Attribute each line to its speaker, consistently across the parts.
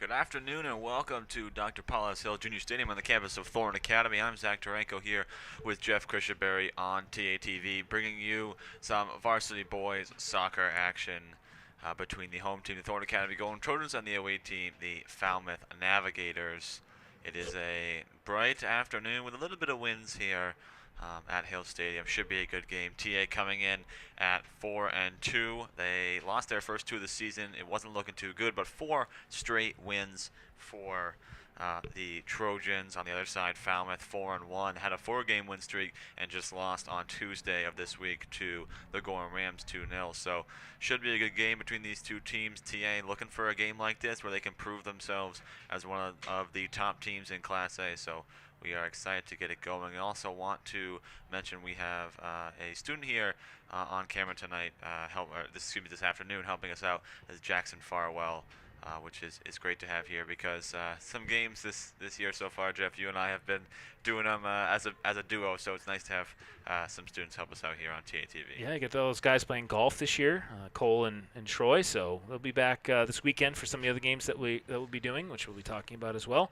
Speaker 1: Good afternoon and welcome to Dr. Paulus Hill Junior Stadium on the campus of Thorne Academy. I'm Zach Taranko here with Jeff Krishaberry on TATV, bringing you some varsity boys soccer action between the home team, the Thorne Academy Golden Trojans, and the away team, the Falmouth Navigators. It is a bright afternoon with a little bit of winds here at Hill Stadium. Should be a good game. TA coming in at 4-2. They lost their first two of the season. It wasn't looking too good, but 4 straight wins for the Trojans. On the other side, Falmouth 4-1, had a 4-game win streak and just lost on Tuesday of this week to the Gorham Rams 2-0. So should be a good game between these two teams. TA looking for a game like this where they can prove themselves as one of the top teams in Class A. So we are excited to get it going. We also want to mention we have a student here on camera tonight, this afternoon, helping us out, is Jackson Farwell, which is great to have here because some games this year so far, Jeff, you and I have been doing them as a duo, so it's nice to have some students help us out here on TATV.
Speaker 2: Yeah, I get those guys playing golf this year, Cole and Troy, so they'll be back this weekend for some of the other games that we'll be doing, which we'll be talking about as well.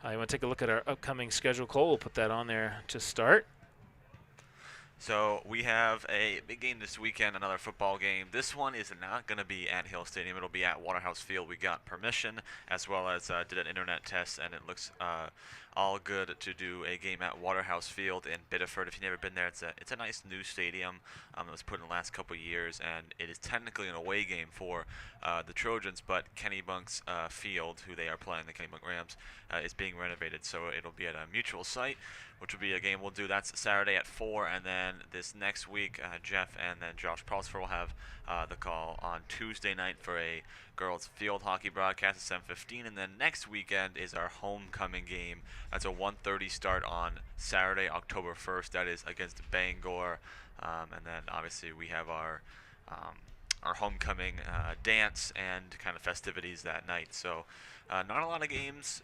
Speaker 2: You want to take a look at our upcoming schedule, Cole? We'll put that on there to start.
Speaker 1: So we have a big game this weekend, another football game. This one is not going to be at Hill Stadium. It'll be at Waterhouse Field. We got permission as well as did an internet test, and it looks all good to do a game at Waterhouse Field in Biddeford. If you've never been there, it's a nice new stadium that was put in the last couple of years, and it is technically an away game for the Trojans, but Kennebunk's field, who they are playing, the Kennebunk Rams, is being renovated, so it'll be at a mutual site, which will be a game we'll do. That's Saturday at 4, and then this next week, Jeff and then Josh Paulsford will have the call on Tuesday night for a girls field hockey broadcast at 7:15, and then next weekend is our homecoming game. That's a 1:30 start on Saturday, October 1st. That is against Bangor, and then obviously we have our homecoming dance and kind of festivities that night. So not a lot of games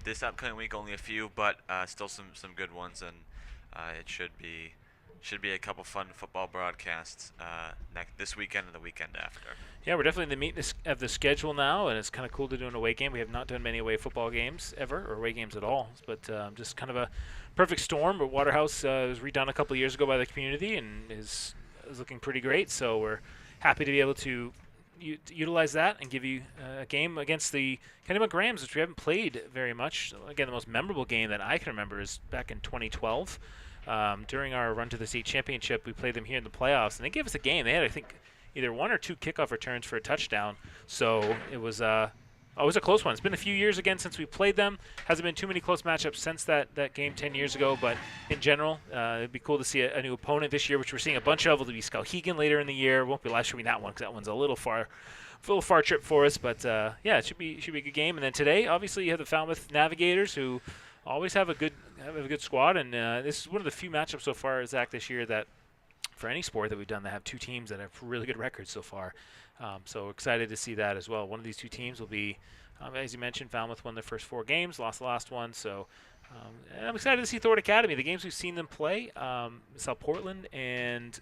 Speaker 1: this upcoming week, only a few, but still some good ones, and it should be a couple fun football broadcasts this weekend and the weekend after.
Speaker 2: Yeah, we're definitely in the meat of the schedule now, and it's kind of cool to do an away game. We have not done many away football games ever, or away games at all, but just kind of a perfect storm. But Waterhouse was redone a couple years ago by the community and is looking pretty great, so we're happy to be able to utilize that and give you a game against the Kennebunk Rams, which we haven't played very much. Again, the most memorable game that I can remember is back in 2012. During our run to the state championship, we played them here in the playoffs, and they gave us a game. They had, I think, either 1 or 2 kickoff returns for a touchdown, so it was a close one. It's been a few years again since we played them. Hasn't been too many close matchups since that game 10 years ago, but in general, it'd be cool to see a new opponent this year, which we're seeing a bunch of. It'll be Skowhegan later in the year. Won't be live streaming that one because that one's a little far trip for us, but yeah, it should be a good game. And then today, obviously, you have the Falmouth Navigators, who always have a good squad, and this is one of the few matchups so far, Zach, this year that for any sport that we've done that have two teams that have really good records so far. So excited to see that as well. One of these two teams will be, as you mentioned, Falmouth won their first 4 games, lost the last one. So I'm excited to see Thorne Academy. The games we've seen them play, saw Portland and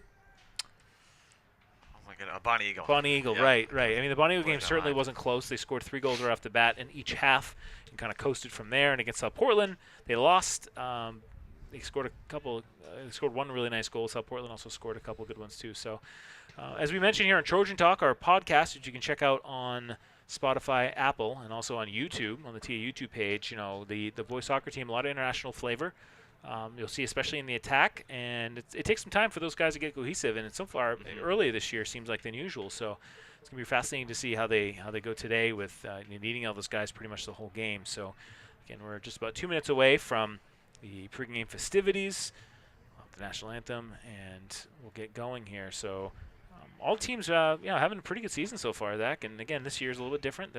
Speaker 1: Bonnie Eagle.
Speaker 2: Bonnie Eagle,
Speaker 1: yeah.
Speaker 2: right. I mean, the Bonnie Eagle game
Speaker 1: Right
Speaker 2: certainly
Speaker 1: on.
Speaker 2: wasn't close. They scored 3 goals right off the bat in each half and kind of coasted from there. And against South Portland, they lost. They scored a couple. They scored 1 really nice goal. South Portland also scored a couple good ones too. So, as we mentioned here on Trojan Talk, our podcast, which you can check out on Spotify, Apple, and also on YouTube, on the TA YouTube page, the boys soccer team, a lot of international flavor. You'll see, especially in the attack, and it takes some time for those guys to get cohesive. And so far, early this year seems like the unusual. So it's gonna be fascinating to see how they go today with needing all those guys pretty much the whole game. So again, we're just about 2 minutes away from the pregame festivities, the national anthem, and we'll get going here. So all teams, having a pretty good season so far, Zach. And again, this year's a little bit different.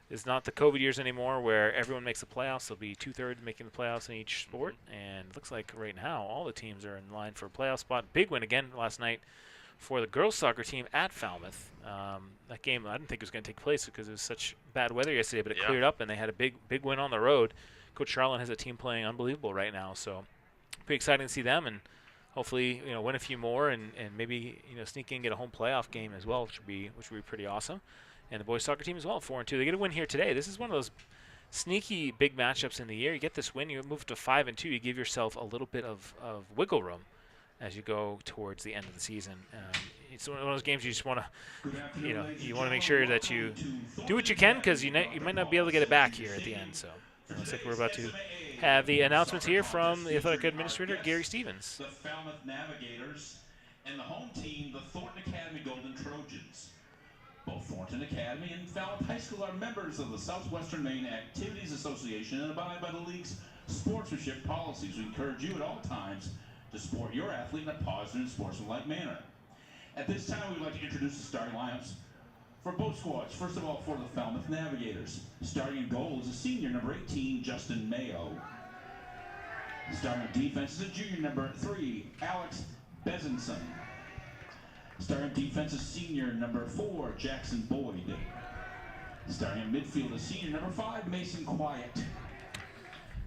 Speaker 2: It's not the COVID years anymore where everyone makes the playoffs. There'll be 2/3 making the playoffs in each sport, and it looks like right now all the teams are in line for a playoff spot. Big win again last night for the girls soccer team at Falmouth. That game I didn't think was going to take place because it was such bad weather yesterday, but it cleared up and they had a big win on the road. Coach Charlin has a team playing unbelievable right now, so pretty exciting to see them, and hopefully win a few more and maybe sneak in and get a home playoff game as well, which would be pretty awesome. and the boys soccer team as well, 4-2. They get a win here today. This is one of those sneaky big matchups in the year. You get this win, you move to 5-2. You give yourself a little bit of wiggle room as you go towards the end of the season. It's one of those games you just want to, you want to make sure that you do what you can, because you might not be able to get it back here at the end. So it looks like we're about to have the announcements here from the athletic administrator, Gary Stevens.
Speaker 3: The Falmouth Navigators and the home team, the Thornton Academy Golden Trojans. Both Thornton Academy and Falmouth High School are members of the Southwestern Maine Activities Association and abide by the league's sportsmanship policies. We encourage you at all times to support your athlete in a positive and sportsmanlike manner. At this time, we'd like to introduce the starting lineups for both squads. First of all, for the Falmouth Navigators, starting in goal is a senior, number 18, Justin Mayo. Starting on defense is a junior, number 3, Alex Bezenson. Starting on defense is senior, number 4, Jackson Boyd. Starting in midfield is senior, number 5, Mason Quiet.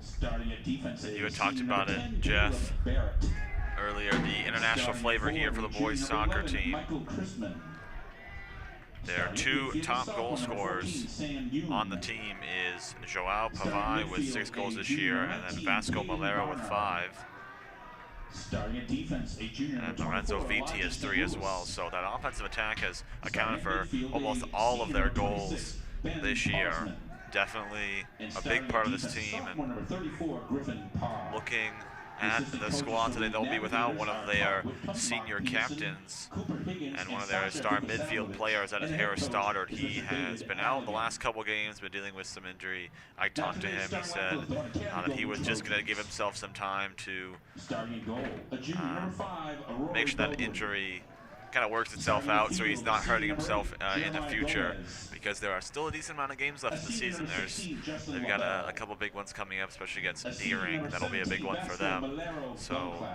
Speaker 3: Starting at defense is
Speaker 1: You had talked about it,
Speaker 3: 10,
Speaker 1: Jeff,
Speaker 3: Barrett.
Speaker 1: earlier, the international flavor here for the boys soccer team.
Speaker 3: Michael Chrisman.
Speaker 1: Their two top goal scorers on the team is Joao Pavai with 6 goals this year, and then Vasco Malera with 5.
Speaker 3: Starting at defense, a junior,
Speaker 1: And Lorenzo Vitti has 3 as well. So that offensive attack has accounted for almost all of their goals this year. Definitely a big part of this team. And looking at the squad today, they'll be without one of their senior captains and one of their star midfield players, that is Harris Stoddard. He has been out the last couple games, been dealing with some injury. I talked to him, he said that he was just going to give himself some time to make sure that injury kind of works itself out so he's not hurting himself in the future, because there are still a decent amount of games left in the season. They've got a couple big ones coming up, especially against Deering. That'll be a big one for them. So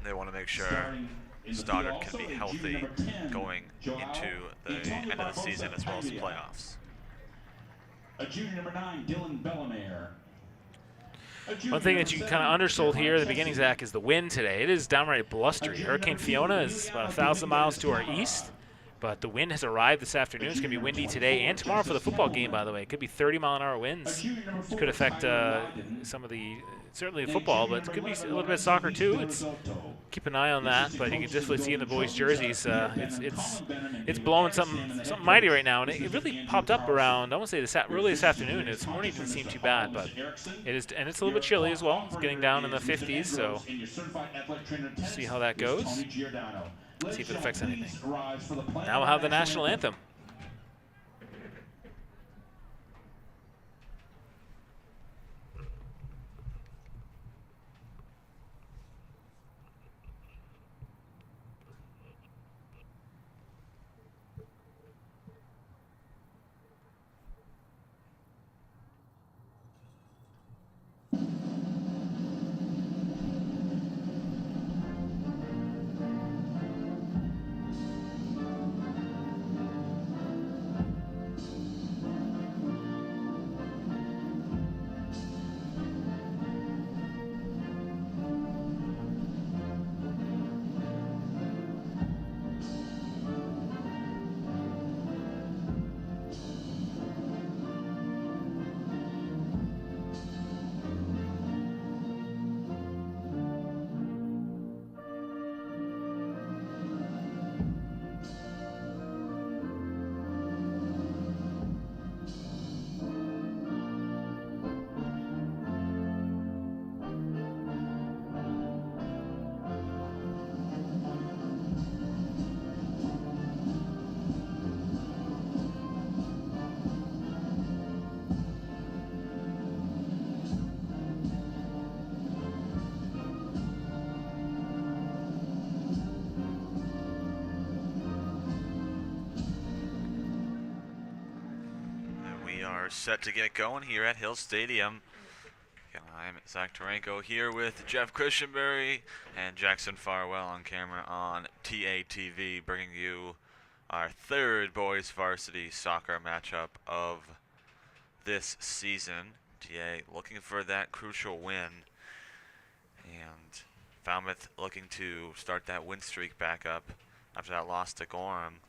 Speaker 1: they want to make sure Stoddard can be healthy going into the end of the season as well as the playoffs.
Speaker 3: A junior, number 9, Dylan Bellamere.
Speaker 2: One thing that you kind of undersold here at the beginning, Zach, is the wind today. It is downright blustery. Hurricane Fiona is about 1,000 miles to our east, but the wind has arrived this afternoon. It's going to be windy today and tomorrow for the football game, by the way. It could be 30-mile-an-hour winds. This could affect some of the, certainly the football, but it could be a little bit of soccer too. Keep an eye on that, but you can definitely see in the boys' jerseys, it's blowing something mighty right now, and it really popped up around, I want to say early this afternoon. This morning didn't seem too bad, but it is, and it's a little bit chilly as well. It's getting down in the 50s, so see how that goes. See if it affects anything. Now we'll have the national anthem.
Speaker 1: Set to get going here at Hill Stadium. I'm Zach Taranko here with Jeff Christianberry and Jackson Farwell on camera on TATV, bringing you our third boys varsity soccer matchup of this season. TA looking for that crucial win, and Falmouth looking to start that win streak back up after that loss to Gorham.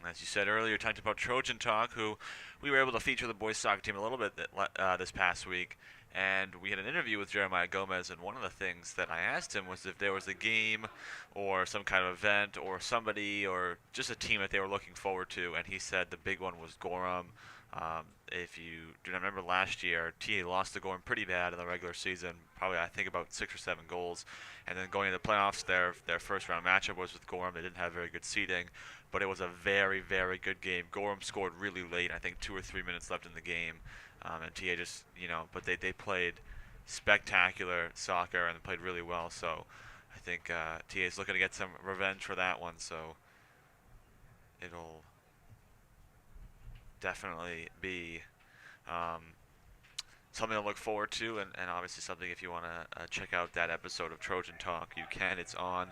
Speaker 1: As you said earlier, talked about Trojan Talk, who we were able to feature the boys soccer team a little bit this past week. And we had an interview with Jeremiah Gomez, and one of the things that I asked him was if there was a game or some kind of event or somebody or just a team that they were looking forward to, and he said the big one was Gorham. If you do not remember last year, TA lost to Gorham pretty bad in the regular season, probably I think about 6 or 7 goals. And then going into the playoffs, their first round matchup was with Gorham. They didn't have very good seeding, but it was a very, very good game. Gorham scored really late, I think 2 or 3 minutes left in the game. And TA just, but they played spectacular soccer and played really well. So I think TA is looking to get some revenge for that one. So it'll definitely be something to look forward to, and obviously something if you want to check out that episode of Trojan Talk, you can. It's on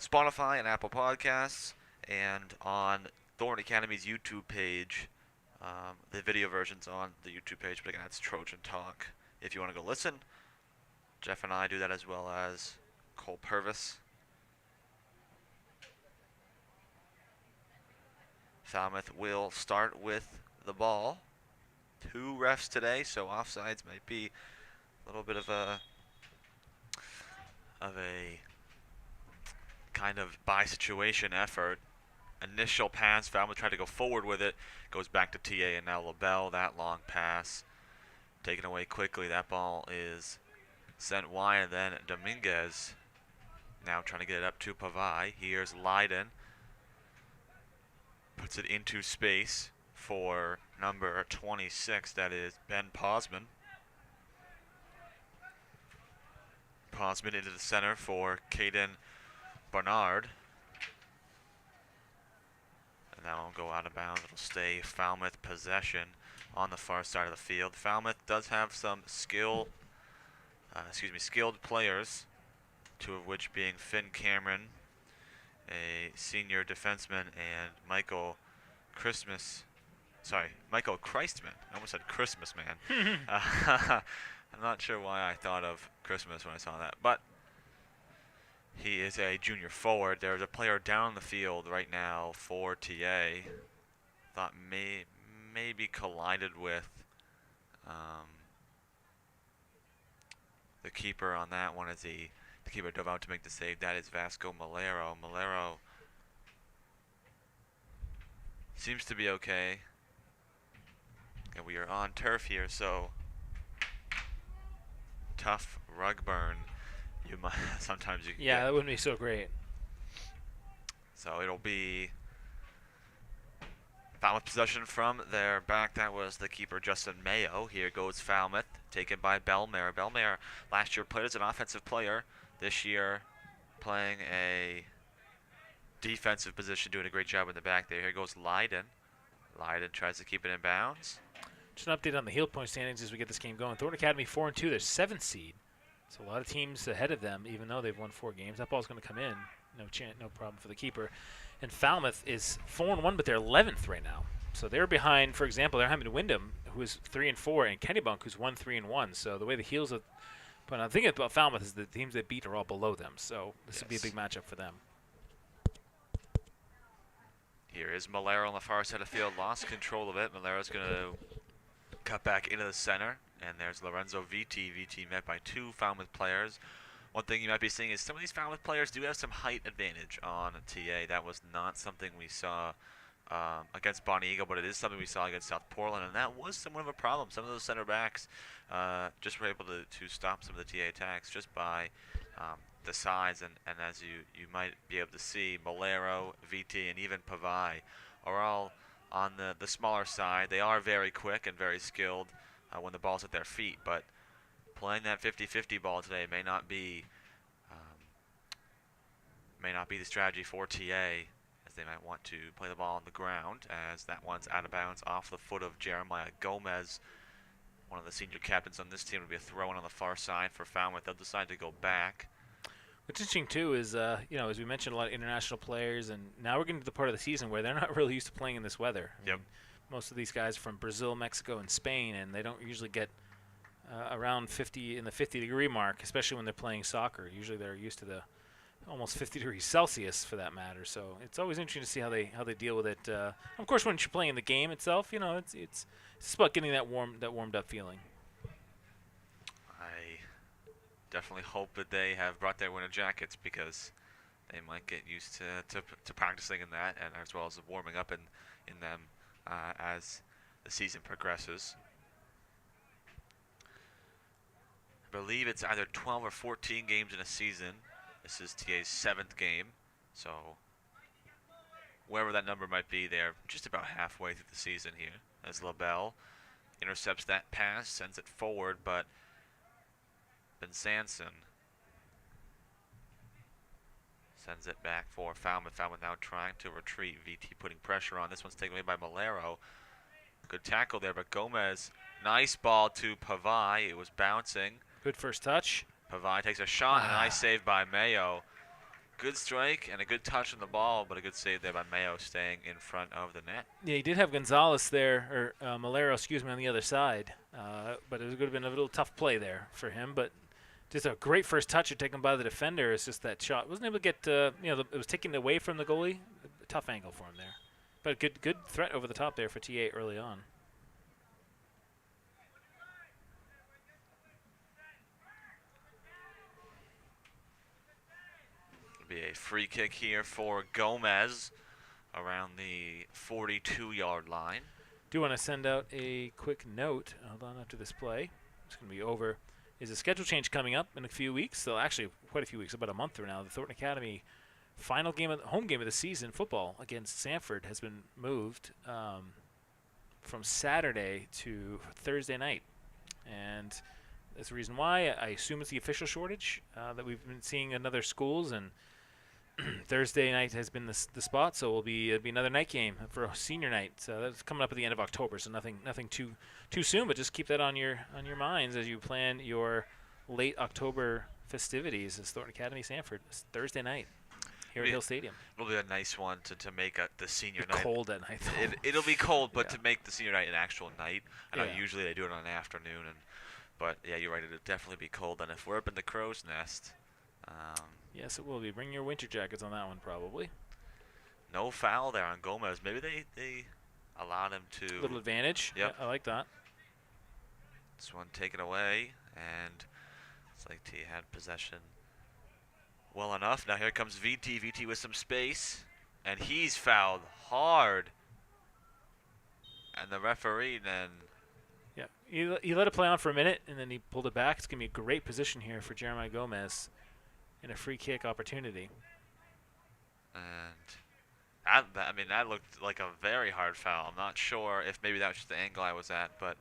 Speaker 1: Spotify and Apple Podcasts and on Thorn Academy's YouTube page. The video version's on the YouTube page, but again, that's Trojan Talk if you want to go listen. Jeff and I do that as well as Cole Purvis. Falmouth will start with the ball. 2 refs today, so offsides might be a little bit of a kind of by situation effort. Initial pass, Falmouth tried to go forward with it, goes back to TA, and now LaBelle, that long pass taken away quickly. That ball is sent wide, and then Dominguez now trying to get it up to Pavai. Here's Leiden, puts it into space for number 26, that is Ben Posman. Posman into the center for Caden Barnard. And that will go out of bounds. It'll stay Falmouth possession on the far side of the field. Falmouth does have some skilled players, 2 of which being Finn Cameron, a senior defenseman, and Michael Christman. I almost said Christmas, man. I'm not sure why I thought of Christmas when I saw that, but he is a junior forward. There's a player down the field right now for TA. Thought maybe collided with the keeper on that one as the keeper dove out to make the save. That is Vasco Malero. Malero seems to be okay. And we are on turf here, so tough rug burn. You might sometimes you can get.
Speaker 2: That wouldn't be so great.
Speaker 1: So it'll be Falmouth possession from their back. That was the keeper, Justin Mayo. Here goes Falmouth, taken by Belmare. Belmare last year played as an offensive player. This year playing a defensive position, doing a great job in the back there. Here goes Leiden. Leiden tries to keep it in bounds.
Speaker 2: Just an update on the heel point standings as we get this game going. Thorn Academy 4-2. They're 7th seed. So a lot of teams ahead of them, even though they've won 4 games. That ball's going to come in. No problem for the keeper. And Falmouth is 4-1, but they're 11th right now. So they're behind, for example, they're having Wyndham, who is 3-4, and Kennebunk, who's 1-3-1. So the way the heels are, but I'm thinking about Falmouth is the teams they beat are all below them. So this would be a big matchup for them.
Speaker 1: Here is Malero on the far side of the field. Lost control of it. Malero's going to cut back into the center. And there's Lorenzo Viti. Viti met by 2 Falmouth players. One thing you might be seeing is some of these Falmouth players do have some height advantage on TA. That was not something we saw against Bonnie Eagle, but it is something we saw against South Portland, and that was somewhat of a problem. Some of those center backs just were able to stop some of the TA attacks just by the size, and as you might be able to see, Malero, VT, and even Pavai are all on the smaller side. They are very quick and very skilled when the ball's at their feet, but playing that 50-50 ball today may not be the strategy for TA, as they might want to play the ball on the ground, as that one's out of bounds off the foot of Jeremiah Gomez. One of the senior captains on this team would be a throw-in on the far side for Falmouth. They'll decide to go back.
Speaker 2: What's interesting, too, is, as we mentioned, a lot of international players, and now we're getting to the part of the season where they're not really used to playing in this weather. I mean, most of these guys are from Brazil, Mexico, and Spain, and they don't usually get around 50 in the 50-degree mark, especially when they're playing soccer. Usually they're used to the almost 50 degrees Celsius for that matter. So it's always interesting to see how they deal with it. Of course, when you're playing the game itself, it's about getting that warmed up feeling.
Speaker 1: I definitely hope that they have brought their winter jackets, because they might get used to practicing in that, and as well as warming up in them as the season progresses. I believe it's either 12 or 14 games in a season. This is TA's 7th game, so wherever that number might be, they're just about halfway through the season here. As LaBelle intercepts that pass, sends it forward, but Ben Sanson sends it back for Falmouth. Falmouth now trying to retreat. VT putting pressure on. This one's taken away by Malero. Good tackle there, but Gomez, nice ball to Pavai. It was bouncing.
Speaker 2: Good first touch.
Speaker 1: Pavai takes a shot, and a nice save by Mayo. Good strike and a good touch on the ball, but a good save there by Mayo, staying in front of the net.
Speaker 2: Yeah, he did have Gonzalez there, or Malero, on the other side. But it would have been a little tough play there for him. But just a great first touch taken by the defender. It's just that shot wasn't able to get. It was taken away from the goalie. A tough angle for him there, but a good threat over the top there for TA early on.
Speaker 1: Be a free kick here for Gomez around the 42-yard line.
Speaker 2: Do want to send out a quick note. Hold on, after this play, it's going to be over. Is a schedule change coming up in a few weeks? So actually, quite a few weeks, about a month from now. The Thornton Academy final game, home game of the season, football against Sanford, has been moved from Saturday to Thursday night, and that's the reason why. I assume it's the official shortage that we've been seeing in other schools, and Thursday night has been the spot, so it'll be another night game for a senior night. So that's coming up at the end of October, so nothing too soon, but just keep that on your minds as you plan your late October festivities as Thornton Academy Sanford. It's Thursday night here at Hill Stadium.
Speaker 1: It'll be a nice one to make the senior
Speaker 2: It's
Speaker 1: night.
Speaker 2: cold at night, though.
Speaker 1: It'll be cold, but
Speaker 2: Yeah.
Speaker 1: to make the senior night an actual night. I know
Speaker 2: Yeah.
Speaker 1: usually they do it on an afternoon, but yeah, you're right. It'll definitely be cold. And if we're up in the crow's nest,
Speaker 2: Yes, it will be. Bring your winter jackets on that one, probably.
Speaker 1: no foul there on Gomez. Maybe they allowed him to.
Speaker 2: Little advantage.
Speaker 1: Yep.
Speaker 2: Yeah, I like that.
Speaker 1: This one taken away, and it's like T had possession well enough. Now here comes VT. VT with some space, and he's fouled hard. And the referee then.
Speaker 2: Yeah, he let it play on for a minute, and then he pulled it back. It's going to be a great position here for Jeremiah Gomez in a free kick opportunity.
Speaker 1: And that looked like a very hard foul. I'm not sure if maybe that was just the angle I was at, but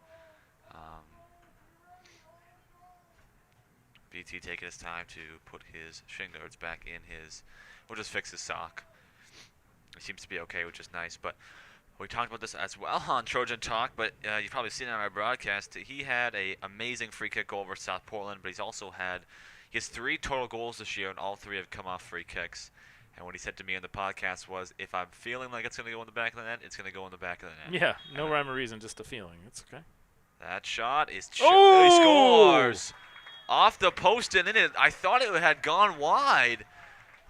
Speaker 1: VT taking his time to put his shin guards back in his. We'll just fix his sock. It seems to be okay, which is nice. But we talked about this as well on Trojan Talk, but you've probably seen it on our broadcast. He had an amazing free kick goal over South Portland, but he has 3 total goals this year, and all 3 have come off free kicks. And what he said to me on the podcast was, if I'm feeling like it's going to go in the back of the net, it's going to go in the back of the net.
Speaker 2: Yeah, no rhyme or reason, just a feeling. It's okay.
Speaker 1: That shot is he
Speaker 2: Oh!
Speaker 1: scores off the post and in it. I thought it had gone wide,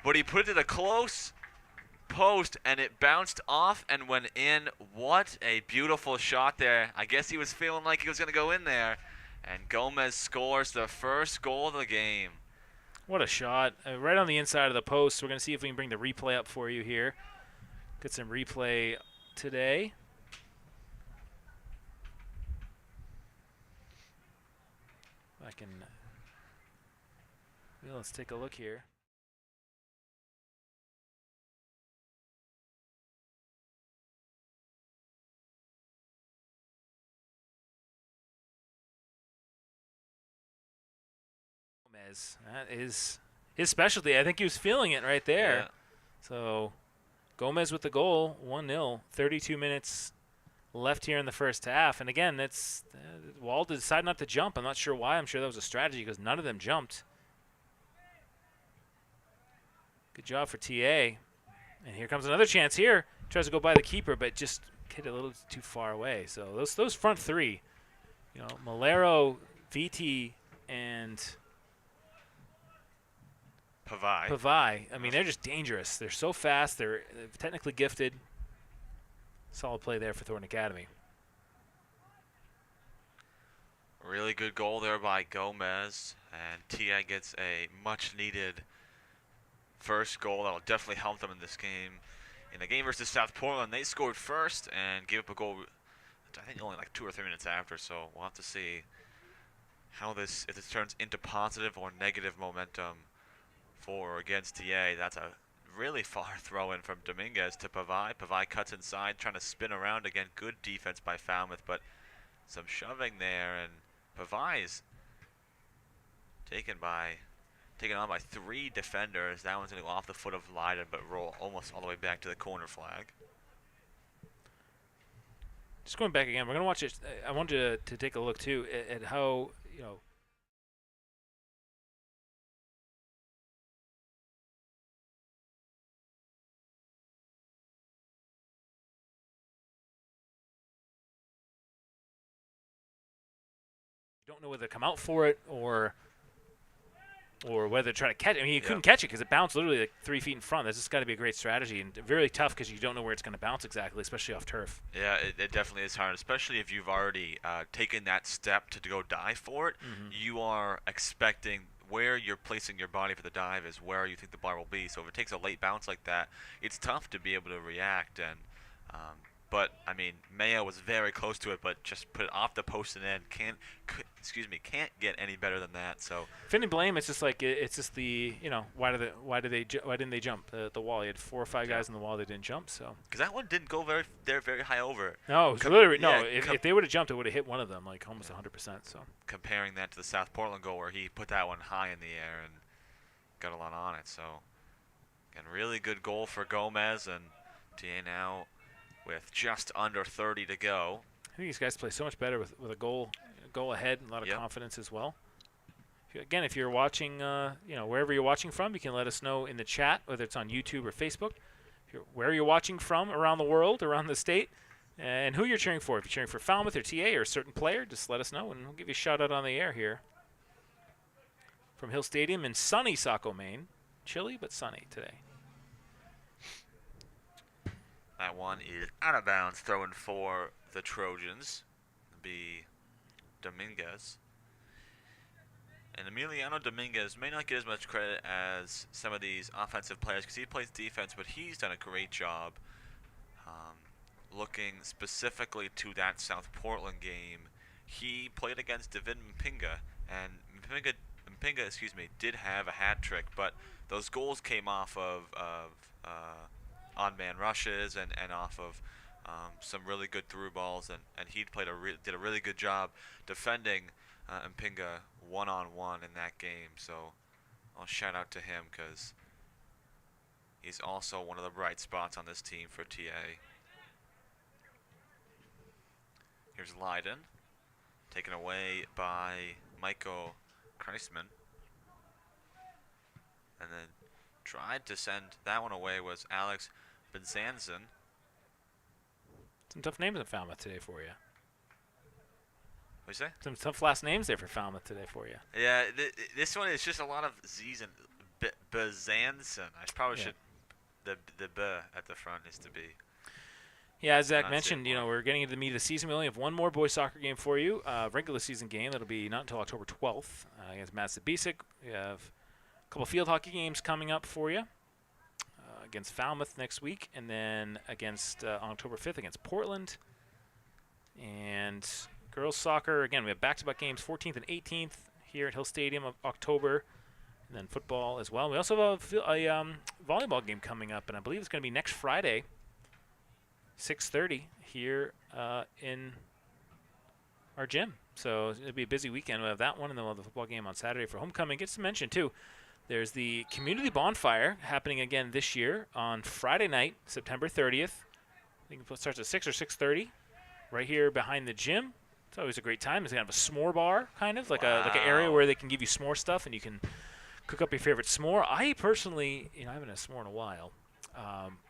Speaker 1: but he put it to the close post and it bounced off and went in. What a beautiful shot there. I guess he was feeling like he was going to go in there, and Gomez scores the first goal of the game.
Speaker 2: What a shot. Right on the inside of the post. We're going to see if we can bring the replay up for you here. Get some replay today. I can. Well, let's take a look here. Gomez, that is his specialty. I think he was feeling it right there.
Speaker 1: Yeah.
Speaker 2: So Gomez with the goal, 1-0, 32 minutes left here in the first half. And again, it's Wall decided not to jump. I'm not sure why. I'm sure that was a strategy because none of them jumped. Good job for TA. And here comes another chance here. Tries to go by the keeper, but just hit it a little too far away. So those front 3, Malero, VT, and
Speaker 1: Pavai.
Speaker 2: Pavai. I mean, they're just dangerous. They're so fast. They're technically gifted. Solid play there for Thornton Academy.
Speaker 1: Really good goal there by Gomez, and TI gets a much-needed first goal that'll definitely help them in this game. In the game versus South Portland, they scored first and gave up a goal, I think only like 2 or 3 minutes after, so we'll have to see how if this turns into positive or negative momentum for or against TA. That's a really far throw-in from Dominguez to Pavai. Pavai cuts inside, trying to spin around again. Good defense by Falmouth, but some shoving there, and Pavai's taken on by 3 defenders. That one's going to go off the foot of Leiden, but roll almost all the way back to the corner flag.
Speaker 2: Just going back again, we're going to watch it. I want you to take a look, too, at how, you know, you don't know whether to come out for it or whether to try to catch it. I mean, he couldn't catch it because it bounced literally like 3 feet in front. That's just got to be a great strategy, and very tough because you don't know where it's going to bounce exactly, especially off turf.
Speaker 1: Yeah, it definitely is hard, especially if you've already taken that step to go dive for it. You are expecting where you're placing your body for the dive is where you think the bar will be. So if it takes a late bounce like that, it's tough to be able to react. And but I mean, Mayo was very close to it, but just put it off the post and in. Can't get any better than that. So
Speaker 2: if any blame, it's just like it's just the, you know, why didn't they jump the wall? You had 4 or 5 guys in the wall that didn't jump. So
Speaker 1: because that one didn't go very high over.
Speaker 2: No, it was literally no. If they would have jumped, it would have hit one of them like almost 100%. So
Speaker 1: comparing that to the South Portland goal where he put that one high in the air and got a lot on it. So again, really good goal for Gomez, and TA now with just under 30 to go.
Speaker 2: I think these guys play so much better with a goal ahead and a lot of confidence as well. Again, if you're watching, you know, wherever you're watching from, you can let us know in the chat, whether it's on YouTube or Facebook, where you're watching from around the world, around the state, and who you're cheering for. If you're cheering for Falmouth or TA or a certain player, just let us know, and we'll give you a shout out on the air here from Hill Stadium in sunny Saco, Maine. Chilly, but sunny today.
Speaker 1: That one is out of bounds, throwing for the Trojans. It'll be Dominguez. And Emiliano Dominguez may not get as much credit as some of these offensive players because he plays defense, but he's done a great job looking specifically to that South Portland game. He played against David Mpinga, and Mpinga, did have a hat trick, but those goals came off of on-man rushes and off of some really good through balls, and he did a really good job defending Mpinga one-on-one in that game. So I'll shout out to him because he's also one of the bright spots on this team for TA. Here's Leiden, taken away by Michael Kreisman, and then tried to send that one away was Alex Benzanzin.
Speaker 2: Some tough names in Falmouth today for you.
Speaker 1: What'd you say?
Speaker 2: Some tough last names there for Falmouth today for you.
Speaker 1: Yeah, this one is just a lot of Z's and Benzanzin. I probably should, the B at the front needs to be.
Speaker 2: Yeah, as Zach mentioned, you know, we're getting into the meat of the season. We only have one more boys soccer game for you, regular season game. That'll be not until October 12th against Massabesic. We have a couple field hockey games coming up for you against Falmouth next week, and then against on October 5th against Portland. And girls soccer, again, we have back-to-back games, 14th and 18th here at Hill Stadium of October, and then football as well. We also have a volleyball game coming up, and I believe it's going to be next Friday, 6:30 here in our gym. So it'll be a busy weekend. We'll have that one, and then we'll have the football game on Saturday for homecoming. Gets to mention, too, there's the community bonfire happening again this year on Friday night, September 30th. I think it starts at 6 or 6:30 right here behind the gym. It's always a great time. It's kind of a s'more bar, kind of, like an area where they can give you s'more stuff and you can cook up your favorite s'more. I personally, I haven't had a s'more in a while.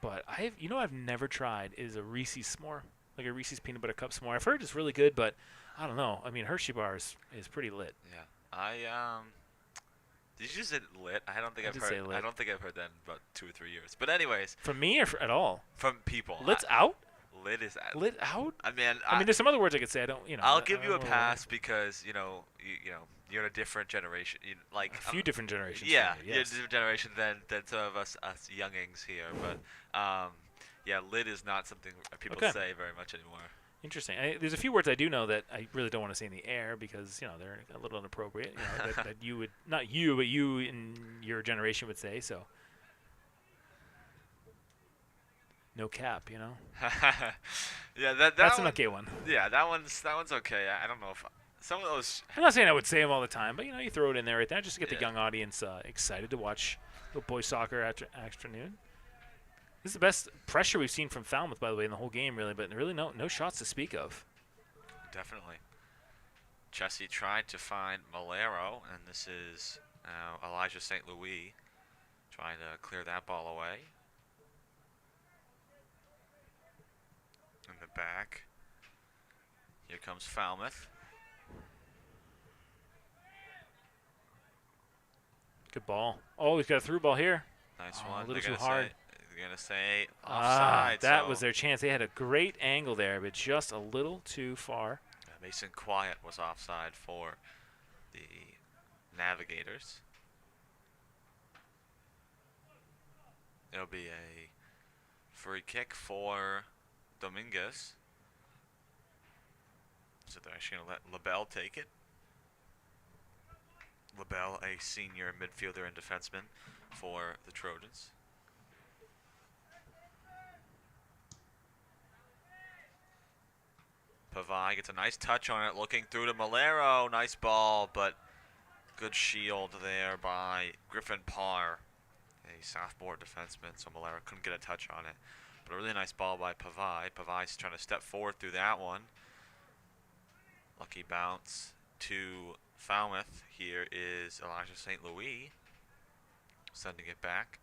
Speaker 2: But I've never tried is a Reese's s'more, like a Reese's peanut butter cup s'more. I've heard it's really good, but I don't know. I mean, Hershey bar is pretty lit.
Speaker 1: Yeah, Did you just say lit? I don't think
Speaker 2: I
Speaker 1: I've
Speaker 2: did
Speaker 1: heard.
Speaker 2: say lit.
Speaker 1: I don't think I've heard that in about 2 or 3 years. But anyways,
Speaker 2: From me or at all?
Speaker 1: from people.
Speaker 2: Lit's out?
Speaker 1: Lit is out.
Speaker 2: Lit out?
Speaker 1: I mean,
Speaker 2: I mean, there's some other words I could say. I don't,
Speaker 1: I'll
Speaker 2: I
Speaker 1: give you
Speaker 2: don't
Speaker 1: a
Speaker 2: know.
Speaker 1: pass because you're in a different generation. Like
Speaker 2: A few different generations.
Speaker 1: Yeah,
Speaker 2: from me,
Speaker 1: you're a
Speaker 2: yes.
Speaker 1: different generation than some of us youngings here. But yeah, lit is not something people
Speaker 2: Okay.
Speaker 1: say very much anymore.
Speaker 2: Interesting. There's a few words I do know that I really don't want to say in the air because they're a little inappropriate. That you would, not you, but you in your generation would say. So no cap.
Speaker 1: Yeah,
Speaker 2: That's an
Speaker 1: one,
Speaker 2: okay one.
Speaker 1: Yeah, that one's okay. I don't know if some of those.
Speaker 2: I'm not saying I would say them all the time, but you throw it in there right there just to get the
Speaker 1: Yeah.
Speaker 2: young audience excited to watch little boys soccer afternoon. This is the best pressure we've seen from Falmouth, by the way, in the whole game, really. But really, no shots to speak of.
Speaker 1: Definitely. Chessie tried to find Malero, and this is Elijah St. Louis trying to clear that ball away. In the back. Here comes Falmouth.
Speaker 2: Good ball. Oh, he's got a through ball here.
Speaker 1: Nice
Speaker 2: Oh,
Speaker 1: one.
Speaker 2: a little
Speaker 1: They're
Speaker 2: too hard.
Speaker 1: They're going to say offside.
Speaker 2: That
Speaker 1: so
Speaker 2: was their chance. They had a great angle there, but just a little too far.
Speaker 1: Mason Quiet was offside for the Navigators. It'll be a free kick for Dominguez. So they're actually going to let LaBelle take it. LaBelle, a senior midfielder and defenseman for the Trojans. Pavai gets a nice touch on it, looking through to Malero. Nice ball, but good shield there by Griffin Parr, a sophomore defenseman, so Malero couldn't get a touch on it. But a really nice ball by Pavai. Pavai's trying to step forward through that one. Lucky bounce to Falmouth. Here is Elijah St. Louis sending it back.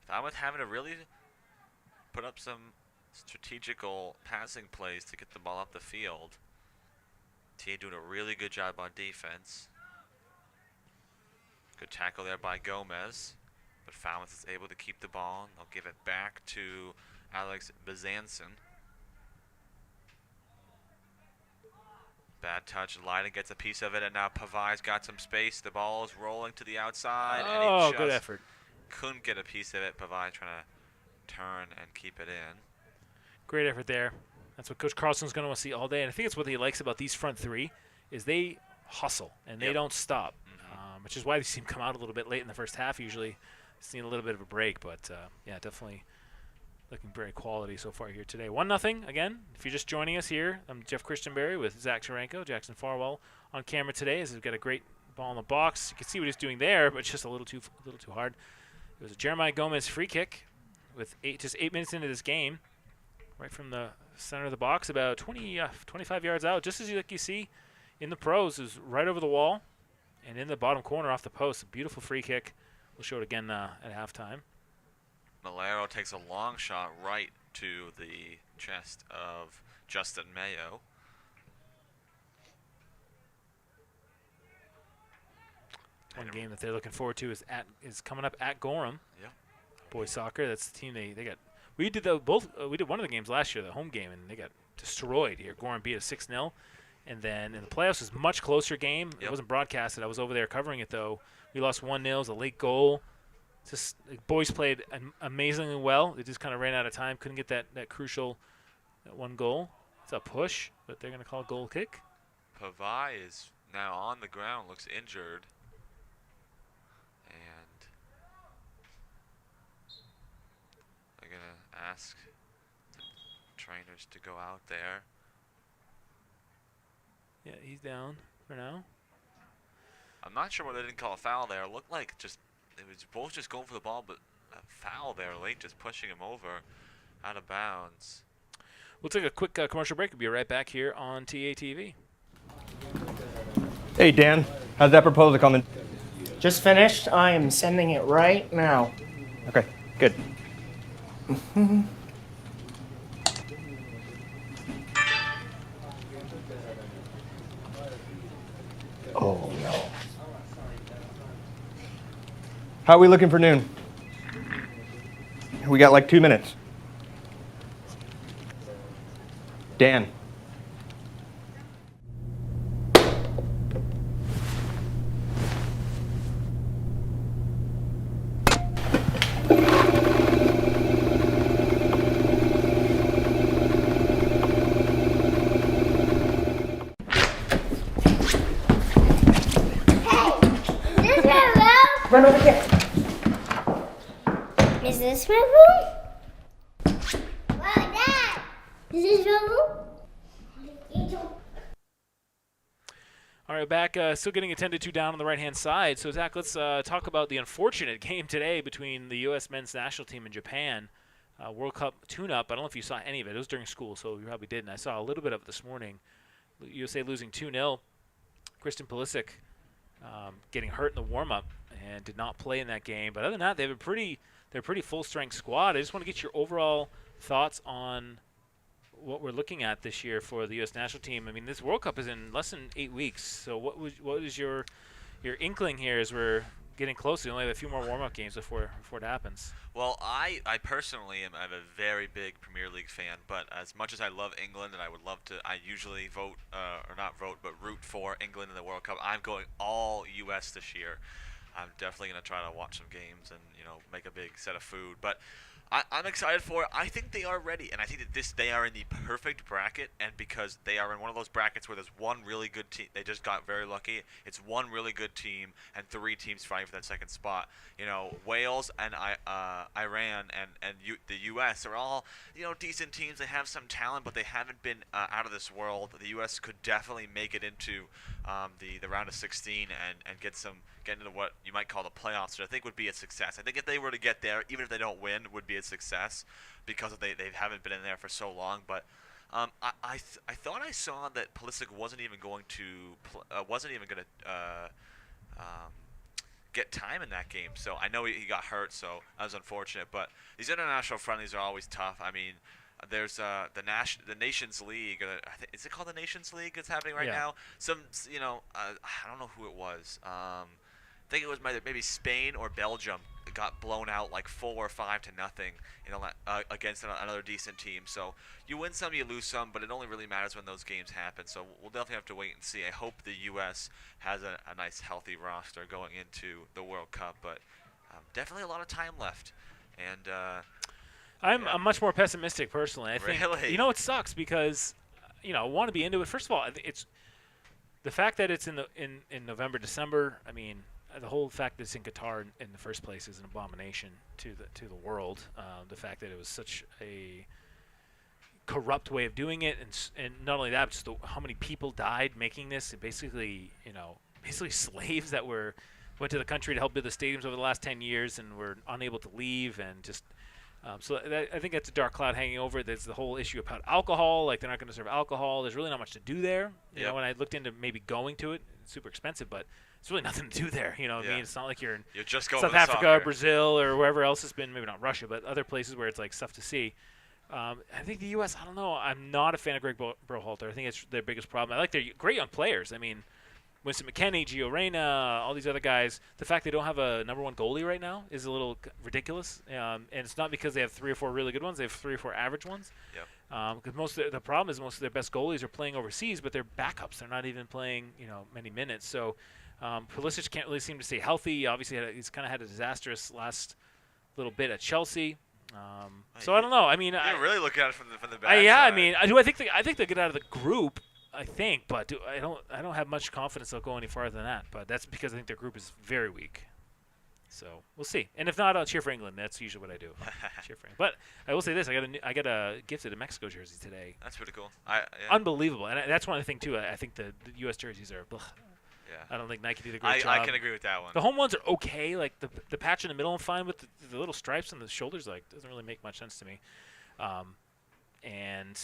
Speaker 1: Falmouth having to really put up some strategical passing plays to get the ball up the field. TA doing a really good job on defense. Good tackle there by Gomez. But Falmouth is able to keep the ball. They'll give it back to Alex Bezanson. Bad touch. Leiden gets a piece of it, and now Pavai's got some space. The ball is rolling to the outside.
Speaker 2: Oh,
Speaker 1: and he just
Speaker 2: good effort.
Speaker 1: couldn't get a piece of it. Pavai trying to turn and keep it in.
Speaker 2: Great effort there. That's what Coach Carlson's going to want to see all day. And I think it's what he likes about these front three is they hustle and they don't stop, which is why they seem to come out a little bit late in the first half. Usually seeing a little bit of a break, but yeah, definitely looking very quality so far here today. 1-0 again. If you're just joining us here, I'm Jeff Christianberry with Zach Taranko, Jackson Farwell on camera today. As we've got a great ball in the box. You can see what he's doing there, but it's just a little too hard. It was a Jeremiah Gomez free kick with just 8 minutes into this game, right from the center of the box, about 25 yards out. Just as you see in the pros, is right over the wall and in the bottom corner off the post. A beautiful free kick. We'll show it again at halftime.
Speaker 1: Malero takes a long shot right to the chest of Justin Mayo.
Speaker 2: One game that they're looking forward to is coming up at Gorham.
Speaker 1: Yeah.
Speaker 2: Boys soccer. That's the team they got. We did we did one of the games last year, the home game, and they got destroyed here. Gorham beat us 6-0. And then in the playoffs, it was a much closer game. It wasn't broadcasted. I was over there covering it, though. We lost 1-0. It was a late goal. Just the boys played amazingly well. They just kind of ran out of time. Couldn't get that crucial one goal. It's a push, but they're going to call a goal kick.
Speaker 1: Pavai is now on the ground, looks injured. And they're going to ask the trainers to go out there.
Speaker 2: Yeah, he's down for now.
Speaker 1: I'm not sure why they didn't call a foul there. It looked like it was both just going for the ball, but a foul there late, just pushing him over out of bounds.
Speaker 2: We'll take a quick commercial break. We'll be right back here on TATV.
Speaker 4: Hey, Dan, how's that proposal coming?
Speaker 5: Just finished. I am sending it right now.
Speaker 4: Okay, good. Oh, no. How are we looking for noon? We got like 2 minutes. Dan.
Speaker 5: Run over here.
Speaker 6: Is this my room? Wow, Dad! Is this your room?
Speaker 2: All right, back. Still getting attended to down on the right-hand side. So, Zach, let's talk about the unfortunate game today between the U.S. men's national team and Japan. World Cup tune-up. I don't know if you saw any of it. It was during school, so you probably didn't. I saw a little bit of it this morning. USA losing 2-0. Kristen Pulisic getting hurt in the warm-up and did not play in that game. But other than that, they're a pretty full-strength squad. I just want to get your overall thoughts on what we're looking at this year for the U.S. national team. I mean, this World Cup is in less than 8 weeks. So what is your inkling here as we're getting closer? You only have a few more warm-up games before it happens.
Speaker 1: Well, I personally I'm a very big Premier League fan, but as much as I love England and I would love to, I usually vote, or not vote, but root for England in the World Cup. I'm going all U.S. this year. I'm definitely going to try to watch some games and, make a big set of food. But I'm excited for it. I think they are ready, and I think that they are in the perfect bracket, and because they are in one of those brackets where there's one really good team, they just got very lucky. It's one really good team and 3 teams fighting for that second spot. Wales and Iran and the U.S. are all, decent teams. They have some talent, but they haven't been out of this world. The U.S. could definitely make it into the round of 16 and get into what you might call the playoffs, which I think would be a success. I think if they were to get there, even if they don't win, would be a success because they haven't been in there for so long. But I thought I saw that Pulisic wasn't even going to get time in that game. So I know he got hurt, so that was unfortunate. But these international friendlies are always tough. I mean, there's the Nations League. Is it called the Nations League? That's happening right now. I don't know who it was. I think it was maybe Spain or Belgium got blown out like 4 or 5 to nothing, against another decent team. So you win some, you lose some, but it only really matters when those games happen. So we'll definitely have to wait and see. I hope the U.S. has a nice, healthy roster going into the World Cup, but definitely a lot of time left. And
Speaker 2: I'm much more pessimistic personally. I think
Speaker 1: Really?
Speaker 2: it sucks because I want to be into it. First of all, it's the fact that it's in November, December. I mean, the whole fact that it's in Qatar in the first place is an abomination to the world. The fact that it was such a corrupt way of doing it, and not only that, but just how many people died making this. Basically slaves that went to the country to help build the stadiums over the last 10 years and were unable to leave, and just I think that's a dark cloud hanging over it. There's the whole issue about alcohol. Like, they're not going to serve alcohol. There's really not much to do there. You know, when I looked into maybe going to it, it's super expensive, but it's really nothing to do there. You know what I mean? It's not like you're
Speaker 1: just going
Speaker 2: South Africa, Brazil, or wherever else it's been. Maybe not Russia, but other places where it's like stuff to see. I think the U.S., I don't know. I'm not a fan of Greg Berhalter. I think it's their biggest problem. I like their great young players. I mean, Winston McKennie, Gio Reyna, all these other guys. The fact they don't have a number 1 goalie right now is a little ridiculous. And it's not because they have 3 or 4 really good ones. They have 3 or 4 average ones. Because the problem is most of their best goalies are playing overseas, but they're backups. They're not even playing many minutes. So Pulisic can't really seem to stay healthy. Obviously, he's kind of had a disastrous last little bit at Chelsea. So I don't know. I mean,
Speaker 1: you're really looking at it from the back.
Speaker 2: I mean, I think they get out of the group. I think, but I don't have much confidence they'll go any farther than that. But that's because I think their group is very weak. So we'll see. And if not, I'll cheer for England. That's usually what I do. Cheer for England. But I will say this: I got a gifted a Mexico jersey today.
Speaker 1: That's pretty cool.
Speaker 2: Unbelievable, and that's one thing too. I think the U.S. jerseys are. Ugh. I don't think Nike did a great job.
Speaker 1: I can agree with that one.
Speaker 2: The home ones are okay. Like the patch in the middle, I'm fine with. The little stripes on the shoulders, like, doesn't really make much sense to me. And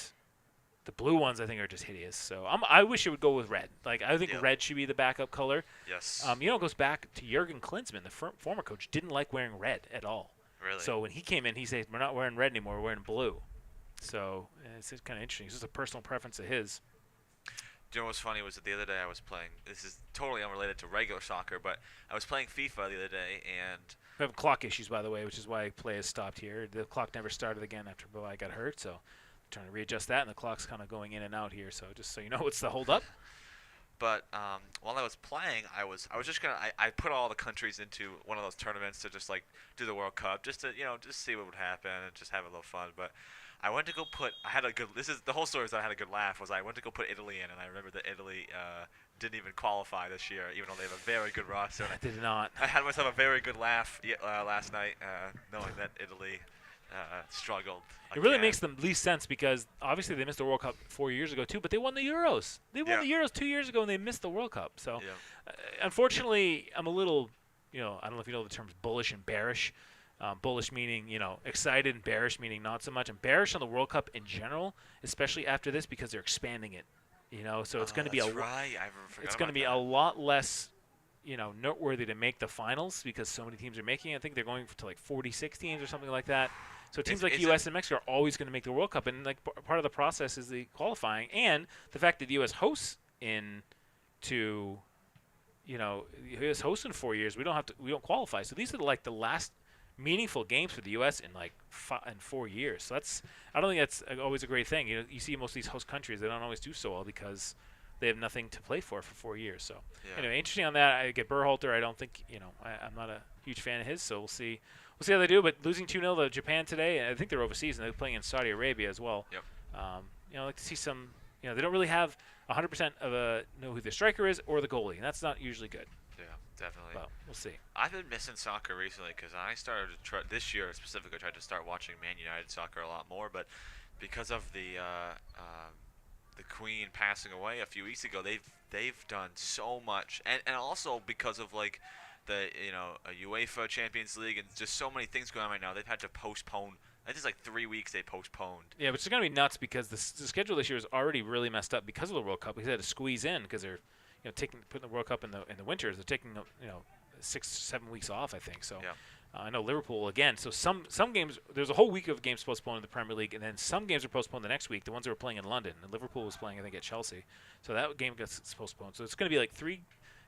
Speaker 2: the blue ones, I think, are just hideous. So I wish it would go with red. Like, I think red should be the backup color.
Speaker 1: Yes.
Speaker 2: It goes back to Jurgen Klinsmann, the former coach, didn't like wearing red at all.
Speaker 1: Really?
Speaker 2: So when he came in, he said, "We're not wearing red anymore. We're wearing blue." So it's kind of interesting. It's just a personal preference of his.
Speaker 1: Do you know what's funny was that the other day I was playing, this is totally unrelated to regular soccer, but I was playing FIFA the other day, and
Speaker 2: We have clock issues, by the way, which is why play has stopped here. The clock never started again after Boai got hurt, so trying to readjust that, and the clock's kind of going in and out here. So just so you know, what's the hold up?
Speaker 1: But while I was playing, I was just gonna I put all the countries into one of those tournaments to just like do the World Cup, just to just see what would happen and just have a little fun. But I went to go put I had a good this is the whole story is that I had a good laugh was I went to go put Italy in, and I remember that Italy didn't even qualify this year, even though they have a very good roster.
Speaker 2: I did not.
Speaker 1: I had myself a very good laugh last night, knowing that Italy struggled.
Speaker 2: It really
Speaker 1: again.
Speaker 2: makes the least sense because obviously they missed the World Cup 4 years ago too, but they won the Euros. They won the Euros 2 years ago and they missed the World Cup. So, unfortunately, I'm a little, I don't know if you know the terms bullish and bearish. Bullish meaning, excited, and bearish meaning not so much. And bearish on the World Cup in general, especially after this because they're expanding it. So it's going to be it's going to be a lot less, noteworthy to make the finals because so many teams are making it. I think they're going to like 46 teams or something like that. So teams like U.S. and Mexico are always going to make the World Cup, and like part of the process is the qualifying and the fact that the U.S. hosts in 4 years. We don't qualify. So these are like the last meaningful games for the U.S. in like 4 years. So I don't think that's always a great thing. You see most of these host countries, they don't always do so well because they have nothing to play for 4 years. So anyway, interesting on that. I get Berhalter. I don't think I'm not a huge fan of his. So we'll see. We'll see how they do. But losing 2-0 to Japan today, I think they're overseas and they're playing in Saudi Arabia as well.
Speaker 1: Yep.
Speaker 2: I'd like to see some. They don't really have 100% of know who the striker is or the goalie, and that's not usually good.
Speaker 1: Yeah, definitely.
Speaker 2: But we'll see.
Speaker 1: I've been missing soccer recently because I started to this year specifically tried to start watching Man United soccer a lot more, but because of the Queen passing away a few weeks ago, they've done so much, and also because of like the a UEFA Champions League and just so many things going on right now, they've had to postpone. I think it's like 3 weeks they postponed.
Speaker 2: Yeah, which is going to be nuts because the schedule this year is already really messed up because of the World Cup. Because they had to squeeze in because they're putting the World Cup in the winters. They're taking 6-7 weeks off, I think. So I know Liverpool again. So some games, there's a whole week of games postponed in the Premier League, and then some games are postponed the next week. The ones that were playing in London, and Liverpool was playing I think at Chelsea. So that game gets postponed. So it's going to be like 3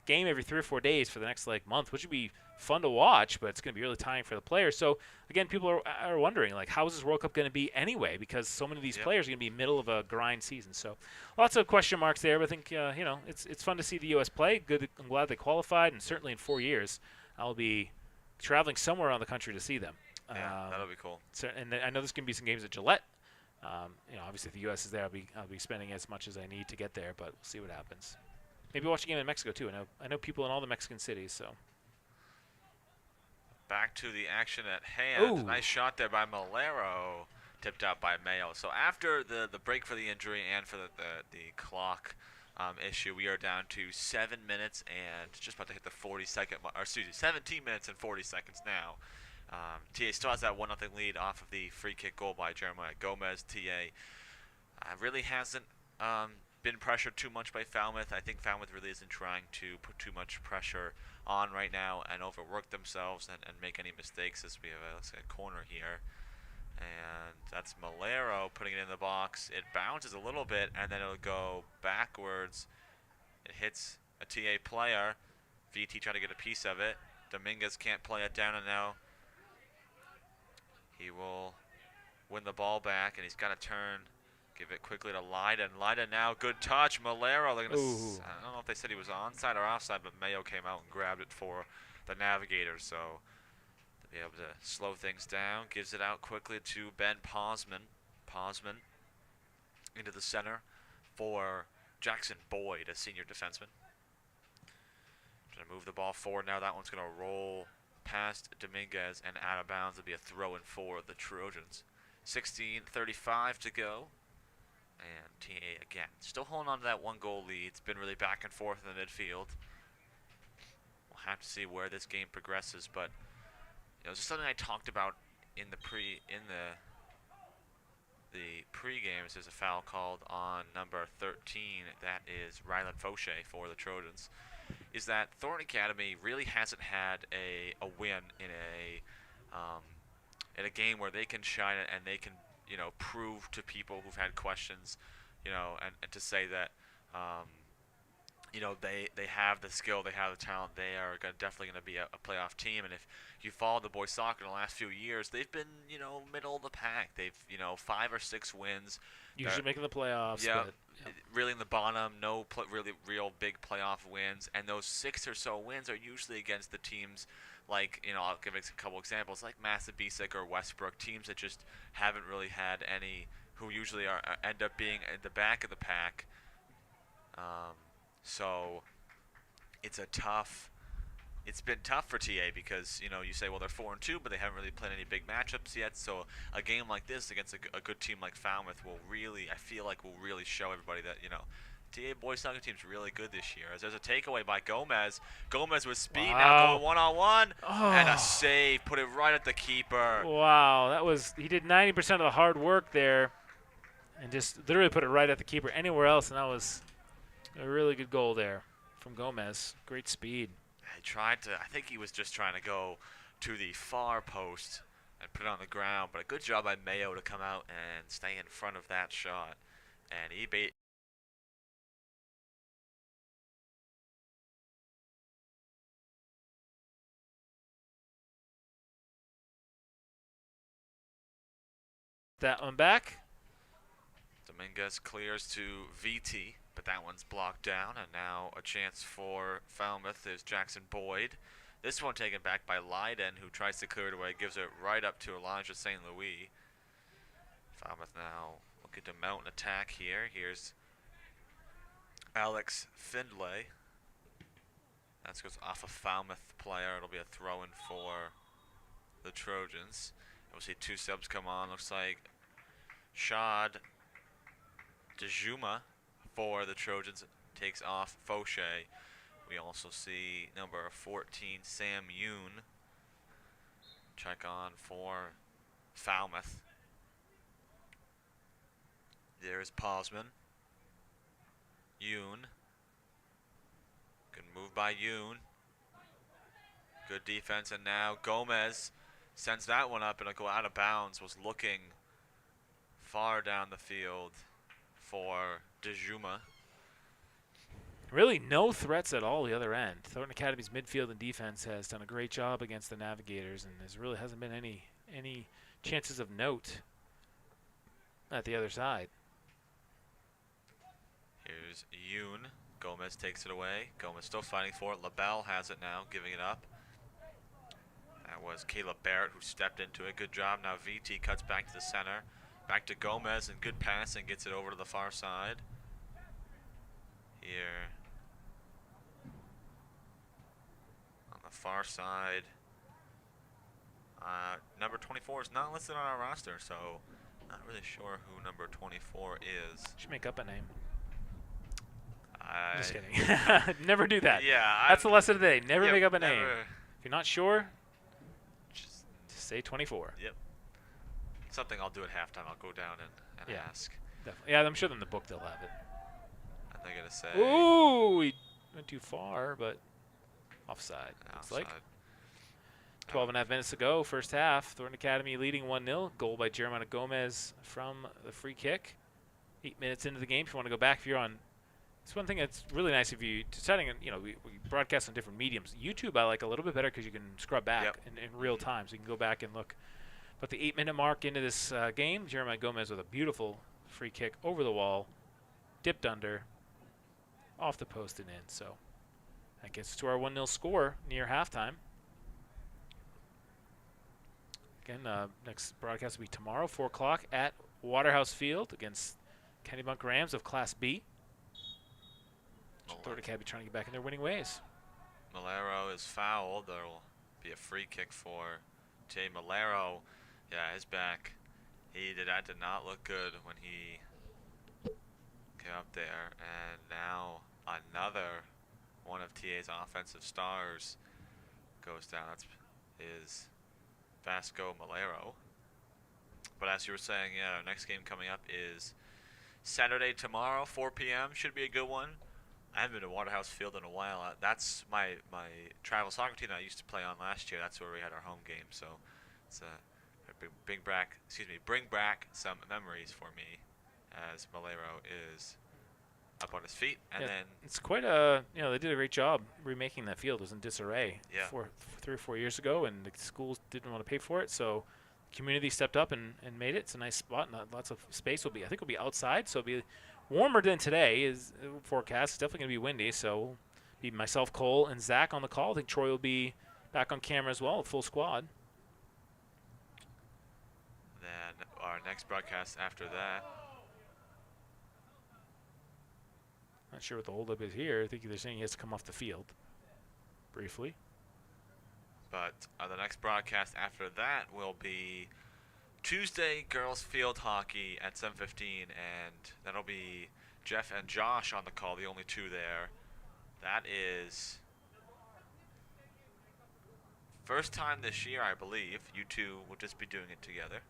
Speaker 2: game every 3 or 4 days for the next like month, which would be fun to watch, but it's going to be really tiring for the players. So again, people are wondering like, how is this World Cup going to be anyway? Because so many of these players are going to be middle of a grind season. So lots of question marks there. But I think it's fun to see the U.S. play. Good, I'm glad they qualified, and certainly in 4 years, I'll be traveling somewhere around the country to see them.
Speaker 1: Yeah, that'll be cool.
Speaker 2: So, and I know there's going to be some games at Gillette. Obviously if the U.S. is there, I'll be spending as much as I need to get there, but we'll see what happens. Maybe watch a game in Mexico too. I know people in all the Mexican cities. So
Speaker 1: back to the action at hand.
Speaker 2: Ooh.
Speaker 1: Nice shot there by Malero, tipped out by Mayo. So after the break for the injury and for the clock issue, we are down to 7 minutes and just about to hit the 17 minutes and 40 seconds now. TA still has that 1-0 lead off of the free kick goal by Jeremiah Gomez. TA really hasn't been pressured too much by Falmouth. I think Falmouth really isn't trying to put too much pressure on right now and overwork themselves and make any mistakes as we have a corner here. And that's Malero putting it in the box. It bounces a little bit and then it'll go backwards. It hits a TA player. VT trying to get a piece of it. Dominguez can't play it down, and now he will win the ball back, and he's got to turn. Give it quickly to Leiden. Leiden now, good touch. Malero, I don't know if they said he was onside or offside, but Mayo came out and grabbed it for the Navigators. So to be able to slow things down, gives it out quickly to Ben Posman. Posman into the center for Jackson Boyd, a senior defenseman. Trying to move the ball forward now. That one's going to roll past Dominguez and out of bounds. It'll be a throw-in for the Trojans. 16:35 to go. And TA again, still holding on to that 1-goal lead. It's been really back and forth in the midfield. We'll have to see where this game progresses, but just something I talked about in the pregame. There's a foul called on number 13. That is Ryland Fauché for the Trojans. Is that Thornton Academy really hasn't had a win in a game where they can shine it and they can prove to people who've had questions, and to say that, they have the skill, they have the talent. They are definitely going to be a playoff team. And if you follow the boys soccer in the last few years, they've been middle of the pack. They've 5 or 6 wins.
Speaker 2: Usually making the playoffs.
Speaker 1: Yeah,
Speaker 2: But,
Speaker 1: really in the bottom. No really real big playoff wins. And those 6 or so wins are usually against the teams like I'll give a couple examples like Massabesic or Westbrook, teams that just haven't really had any, who usually end up being at the back of the pack. So it's been tough for TA because you say, well, they're 4-2, but they haven't really played any big matchups yet. So a game like this against a good team like Falmouth I feel like will really show everybody that TA boys soccer team's really good this year. As there's a takeaway by Gomez. Gomez with speed now going one-on-one, and a save, put it right at the keeper.
Speaker 2: Wow, he did 90% of the hard work there, and just literally put it right at the keeper. Anywhere else, and that was a really good goal there from Gomez. Great speed.
Speaker 1: I think he was just trying to go to the far post and put it on the ground, but a good job by Mayo to come out and stay in front of that shot. And he
Speaker 2: that one back.
Speaker 1: Dominguez clears to VT, but that one's blocked down, and now a chance for Falmouth is Jackson Boyd. This one taken back by Leiden, who tries to clear it away, gives it right up to Elijah St. Louis. Falmouth now looking to mount an attack here. Here's Alex Findlay. That goes off a Falmouth player. It'll be a throw-in for the Trojans. We'll see 2 subs come on. Looks like Shad DeJuma for the Trojans takes off Fauché. We also see number 14, Sam Yoon, check on for Falmouth. There's Posman. Yoon. Good move by Yoon. Good defense, and now Gomez sends that one up, and it'll go out of bounds. Was looking far down the field for DeJuma.
Speaker 2: Really no threats at all the other end. Thornton Academy's midfield and defense has done a great job against the Navigators, and there really hasn't been any chances of note at the other side.
Speaker 1: Here's Yoon. Gomez takes it away. Gomez still fighting for it. LaBelle has it now, giving it up. That was Caleb Barrett who stepped into it. Good job. Now VT cuts back to the center. Back to Gomez, and good passing gets it over to the far side. Here. On the far side. Number 24 is not listed on our roster, so not really sure who number 24 is.
Speaker 2: Should make up a name. Just kidding. Never do that.
Speaker 1: Yeah.
Speaker 2: That's the lesson of the day. Never make up a
Speaker 1: never.
Speaker 2: name. If you're not sure, just say 24.
Speaker 1: Yep. Something I'll do at halftime. I'll go down and ask.
Speaker 2: Definitely. Yeah, I'm sure in the book they'll have it.
Speaker 1: And they're going to say.
Speaker 2: Ooh, he went too far, but offside. Looks like. 12.5 minutes to go, first half. Thornton Academy leading 1-0. Goal by Jeremiah Gomez from the free kick. 8 minutes into the game. If you want to go back, if you're on. It's one thing that's really nice if you deciding, we broadcast on different mediums. YouTube I like a little bit better because you can scrub back in real time, so you can go back and look. But the 8-minute mark into this game, Jeremiah Gomez with a beautiful free kick over the wall, dipped under, off the post and in. So that gets to our 1-0 score near halftime. Again, next broadcast will be tomorrow, 4 o'clock at Waterhouse Field against Kennebunk Rams of Class B. Thornton Academy trying to get back in their winning ways.
Speaker 1: Malero is fouled. There will be a free kick for Jay Malero. Yeah, his back. That did not look good when he came up there. And now another one of TA's offensive stars goes down. That's is Vasco Malero. But as you were saying, yeah, our next game coming up is Saturday tomorrow, 4 p.m. Should be a good one. I haven't been to Waterhouse Field in a while. That's my travel soccer team that I used to play on last year. That's where we had our home game. So it's bring back some memories for me, as Malero is up on his feet, and then
Speaker 2: it's quite a they did a great job remaking that field. It was in disarray 3 or 4 years ago, and the schools didn't want to pay for it, so the community stepped up and made it. It's a nice spot, and lots of space will be. I think it'll be outside, so it'll be warmer than today. Is forecast. It's definitely gonna be windy, so we'll be myself, Cole, and Zach on the call. I think Troy will be back on camera as well, a full squad.
Speaker 1: then our next broadcast after that.
Speaker 2: Not sure what the holdup is here. I think they're saying he has to come off the field briefly.
Speaker 1: But the next broadcast after that will be Tuesday girls field hockey at 7:15, and that'll be Jeff and Josh on the call, the only two there. That is first time this year, I believe. You two will just be doing it together.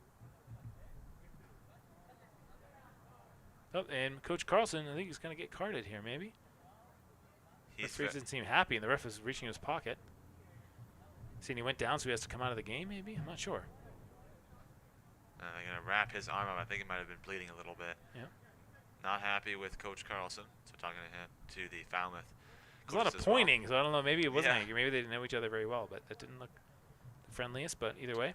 Speaker 2: Oh, and Coach Carlson, I think he's going to get carded here, maybe. The referee doesn't seem happy, and the ref is reaching his pocket. See, he went down, so he has to come out of the game, maybe? I'm not sure.
Speaker 1: They're going to wrap his arm up. I think he might have been bleeding a little bit.
Speaker 2: Yeah.
Speaker 1: Not happy with Coach Carlson, so talking to him, to the Falmouth.
Speaker 2: There's a lot of
Speaker 1: as well.
Speaker 2: pointing, so I don't know. Maybe it wasn't angry. Maybe they didn't know each other very well, but that didn't look the friendliest. But either way.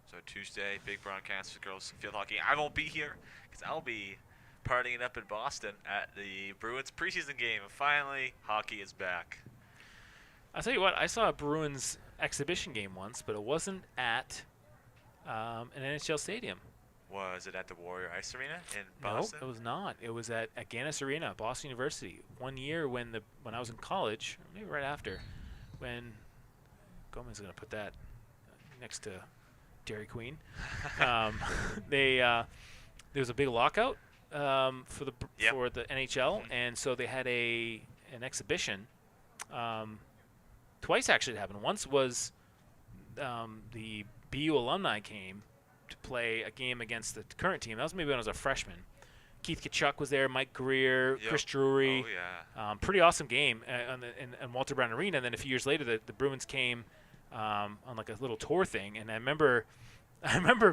Speaker 1: So Tuesday, big broadcast for girls field hockey. I won't be here because I'll be partying up in Boston at the Bruins preseason game. And finally, hockey is back.
Speaker 2: I'll tell you what, I saw a Bruins exhibition game once, but it wasn't at an NHL stadium.
Speaker 1: Was it at the Warrior Ice Arena in Boston?
Speaker 2: No, it was not. It was at Agganis Arena, Boston University. One year when I was in college, maybe right after, when Gomez is going to put that next to Dairy Queen. There was a big lockout for the NHL, and so they had an exhibition. Twice actually it happened. Once was the BU alumni came to play a game against the current team. That was maybe when I was a freshman. Keith Kachuk was there, Mike Greer, Chris Drury.
Speaker 1: Oh, yeah.
Speaker 2: Pretty awesome game in Walter Brown Arena. And then a few years later, the Bruins came on like a little tour thing. And I remember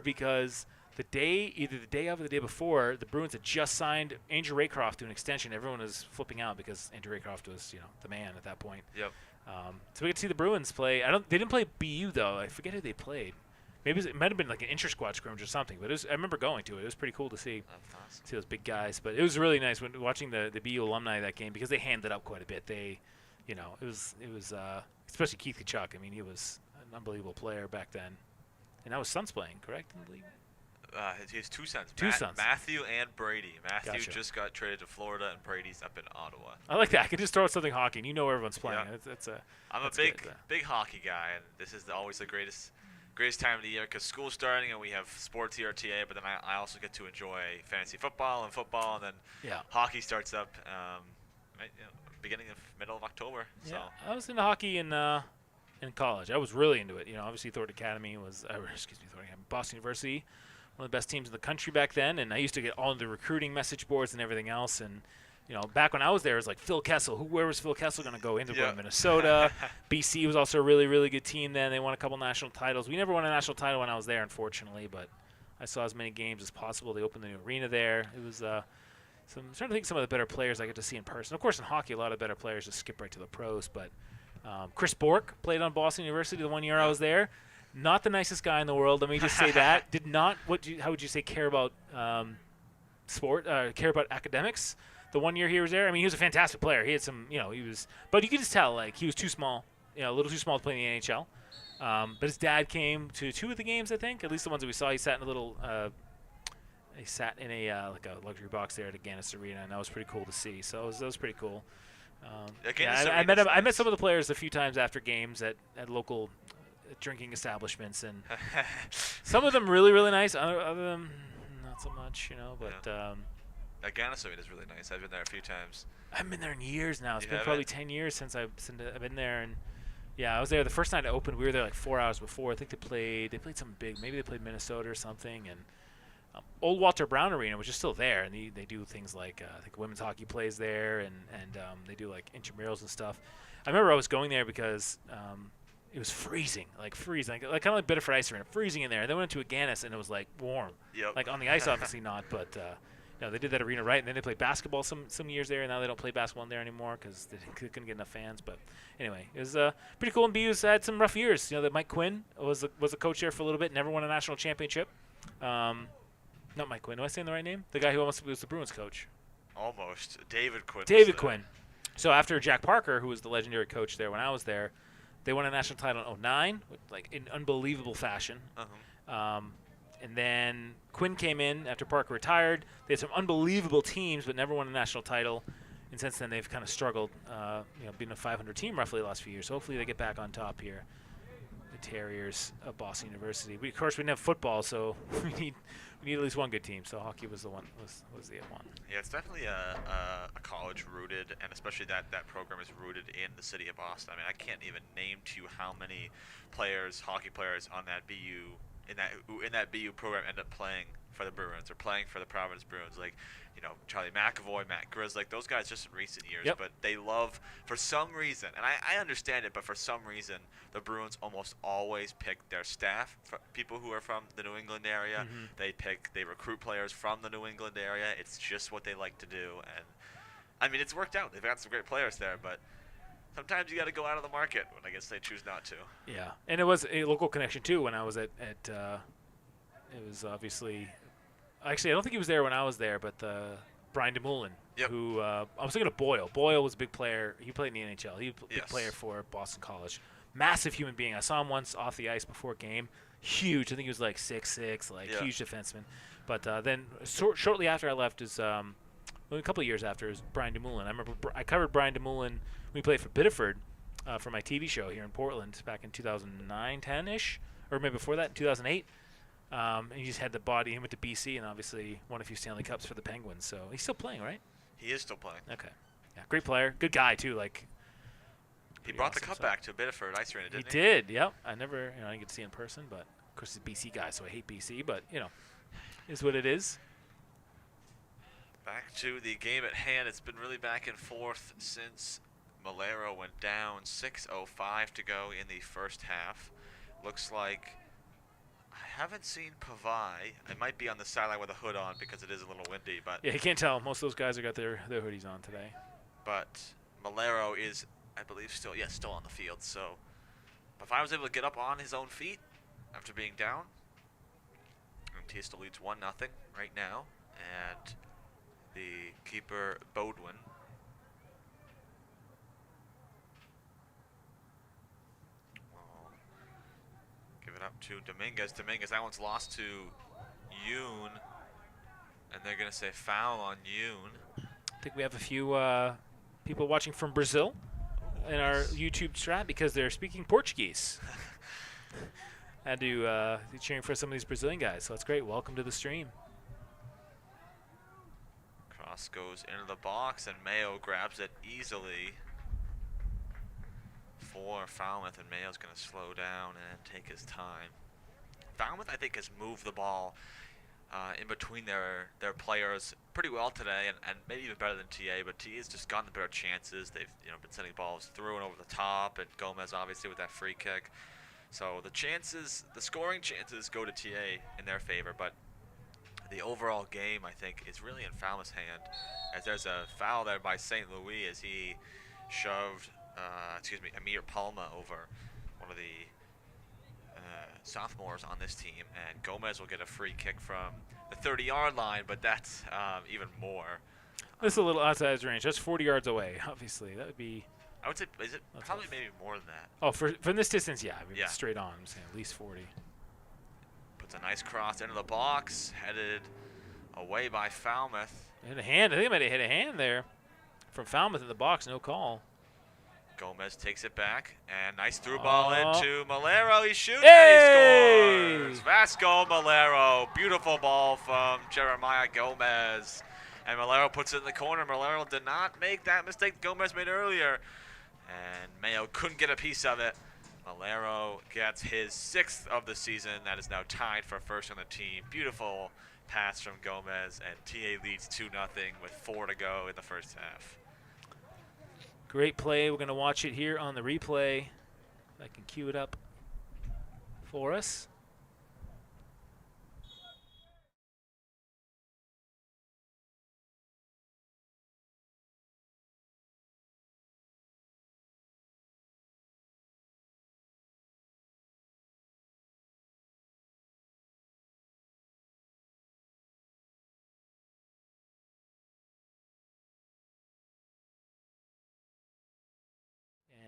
Speaker 2: because either the day of or the day before, the Bruins had just signed Andrew Raycroft to an extension. Everyone was flipping out because Andrew Raycroft was, the man at that point.
Speaker 1: Yep.
Speaker 2: So we got to see the Bruins play. They didn't play BU though. I forget who they played. Maybe it might have been like an inter-squad scrimmage or something. But I remember going to it. It was pretty cool to see those big guys. But it was really nice when watching the BU alumni that game because they handed up quite a bit. It was especially Keith Kachuk. I mean, he was an unbelievable player back then. And that was sons playing, correct, in the league?
Speaker 1: He has two sons.
Speaker 2: Sons.
Speaker 1: Matthew and Brady. Matthew
Speaker 2: Gotcha.
Speaker 1: just got traded to Florida, and Brady's up in Ottawa.
Speaker 2: I like that. I could just throw out something hockey, and you know where everyone's playing.
Speaker 1: Yeah. I'm a big hockey guy, and this is always the greatest time of the year because school's starting and we have sports here at TA, but then I also get to enjoy fantasy football, and then hockey starts up middle of October.
Speaker 2: Yeah,
Speaker 1: So.
Speaker 2: I was into hockey in college. I was really into it. Obviously Thornton Academy was, Boston University, one of the best teams in the country back then, and I used to get all the recruiting message boards and everything else. And back when I was there, it was like Phil Kessel. Where was Phil Kessel going to go? Into Minnesota. BC was also a really, really good team then. They won a couple national titles. We never won a national title when I was there, unfortunately, but I saw as many games as possible. They opened the new arena there. It was I'm trying to think some of the better players I get to see in person. Of course, in hockey, a lot of better players just skip right to the pros, but Chris Bork played on Boston University the one year I was there. Not the nicest guy in the world. Let me just say that. Did not. How would you say care about sport? Care about academics? The 1 year he was there. I mean, he was a fantastic player. He had some. He was. But you could just tell like he was too small. A little too small to play in the NHL. But his dad came to 2 of the games, I think. At least the ones that we saw. He sat in a little. He sat in like a luxury box there at Agganis Arena, and that was pretty cool to see. So that was pretty cool. I met some of the players a few times after games at local drinking establishments, and some of them really, really nice. Other of them, not so much, But
Speaker 1: Agganis Arena is really nice. I've been there a few times.
Speaker 2: I haven't been there in years now. It's been probably 10 years since I've been there, and I was there the first night it opened. We were there like 4 hours before. I think they played something big. Maybe they played Minnesota or something, and. Old Walter Brown Arena, which is still there, and they do things like I think women's hockey plays there, and they do like intramurals and stuff. I remember I was going there because it was freezing, like kind of like Biddeford Ice Arena, freezing in there. And then we went to Agganis, and it was like warm.
Speaker 1: Yep.
Speaker 2: Like on the ice, obviously not, but No, they did that arena right, and then they played basketball some years there, and now they don't play basketball in there anymore because they couldn't get enough fans. But anyway, it was pretty cool. And BU's had some rough years. You know, that Mike Quinn was a coach there for a little bit, never won a national championship. Not Mike Quinn. Am I saying the right name? The guy who almost was the Bruins coach.
Speaker 1: Almost. David Quinn.
Speaker 2: David Quinn. So after Jack Parker, who was the legendary coach there when I was there, they won a national title in 2009, like in unbelievable fashion. And then Quinn came in after Parker retired. They had some unbelievable teams, but never won a national title. And since then, they've kind of struggled, being a 500 team roughly the last few years. So hopefully they get back on top here. The Terriers of Boston University. Of course, we didn't have football, so we need at least one good team. So hockey was the one. Was the one.
Speaker 1: Yeah, it's definitely a college rooted, and especially that program is rooted in the city of Boston. I mean, I can't even name to you how many hockey players on that BU in that BU program end up playing for the Bruins or playing for the Providence Bruins. Like, Charlie McAvoy, Matt Grizz, like those guys just in recent years.
Speaker 2: Yep.
Speaker 1: But they love, for some reason, and I understand it, but for some reason, the Bruins almost always pick their staff, people who are from the New England area. They recruit players from the New England area. It's just what they like to do. And, I mean, it's worked out. They've got some great players there, but sometimes you got to go out of the market when I guess they choose not to.
Speaker 2: Yeah, and it was a local connection too. When I was it was obviously, actually I don't think he was there when I was there, but Brian DeMoulin, who I was thinking of Boyle. Boyle was a big player. He played in the NHL. He was a big player for Boston College. Massive human being. I saw him once off the ice before a game. Huge. I think he was like 6'6", huge defenseman. But then shortly after I left is a couple of years after is Brian DeMoulin. I remember I covered Brian DeMoulin. We played for Biddeford for my TV show here in Portland back in 2009, 10-ish, or maybe before that, 2008. And he just had the body. He went to BC and obviously won a few Stanley Cups for the Penguins. So he's still playing, right?
Speaker 1: He is still playing.
Speaker 2: Okay. Yeah, great player. Good guy, too.
Speaker 1: He brought the cup back to Biddeford Ice Arena, didn't he?
Speaker 2: He did, yep. I didn't get to see him in person, but of course he's a BC guy, so I hate BC, but, is what it is.
Speaker 1: Back to the game at hand. It's been really back and forth since Malero went down. 6:05 to go in the first half. Looks like I haven't seen Pavai. I might be on the sideline with a hood on because it is a little windy, but
Speaker 2: yeah, you can't tell. Most of those guys have got their hoodies on today.
Speaker 1: But Malero is, I believe, still on the field. So Pavai was able to get up on his own feet after being down. And Tia still leads 1-0 right now, and the keeper Bodwin. Give it up to Dominguez. That one's lost to Yoon. And they're going to say foul on Yoon.
Speaker 2: I think we have a few people watching from Brazil in our YouTube chat because they're speaking Portuguese. Had to be cheering for some of these Brazilian guys, so that's great. Welcome to the stream.
Speaker 1: Cross goes into the box, and Mayo grabs it easily for Falmouth, and Mayo's going to slow down and take his time. Falmouth, I think, has moved the ball in between their players pretty well today, and maybe even better than TA, but TA's just gotten the better chances. They've been sending balls through and over the top, and Gomez obviously with that free kick. So the scoring chances go to TA in their favor, but the overall game, I think, is really in Falmouth's hand, as there's a foul there by St. Louis as he shoved Amir Palma over one of the sophomores on this team, and Gomez will get a free kick from the 30-yard line, but that's even more.
Speaker 2: This is a little outside his range. That's 40 yards away, obviously. That would be...
Speaker 1: I would say, is it probably maybe more than that?
Speaker 2: Oh, from this distance, yeah. I mean, straight on, I'm saying at least 40.
Speaker 1: Puts a nice cross into the box, headed away by Falmouth.
Speaker 2: Hit a hand. I think I might have hit a hand there from Falmouth in the box. No call.
Speaker 1: Gomez takes it back, and nice through ball into Malero. He shoots,
Speaker 2: hey!
Speaker 1: And he scores. Vasco Malero. Beautiful ball from Jeremiah Gomez. And Malero puts it in the corner. Malero did not make that mistake Gomez made earlier. And Mayo couldn't get a piece of it. Malero gets his 6th of the season. That is now tied for first on the team. Beautiful pass from Gomez, and TA leads 2-0 with 4 to go in the first half.
Speaker 2: Great play. We're going to watch it here on the replay. If I can cue it up for us.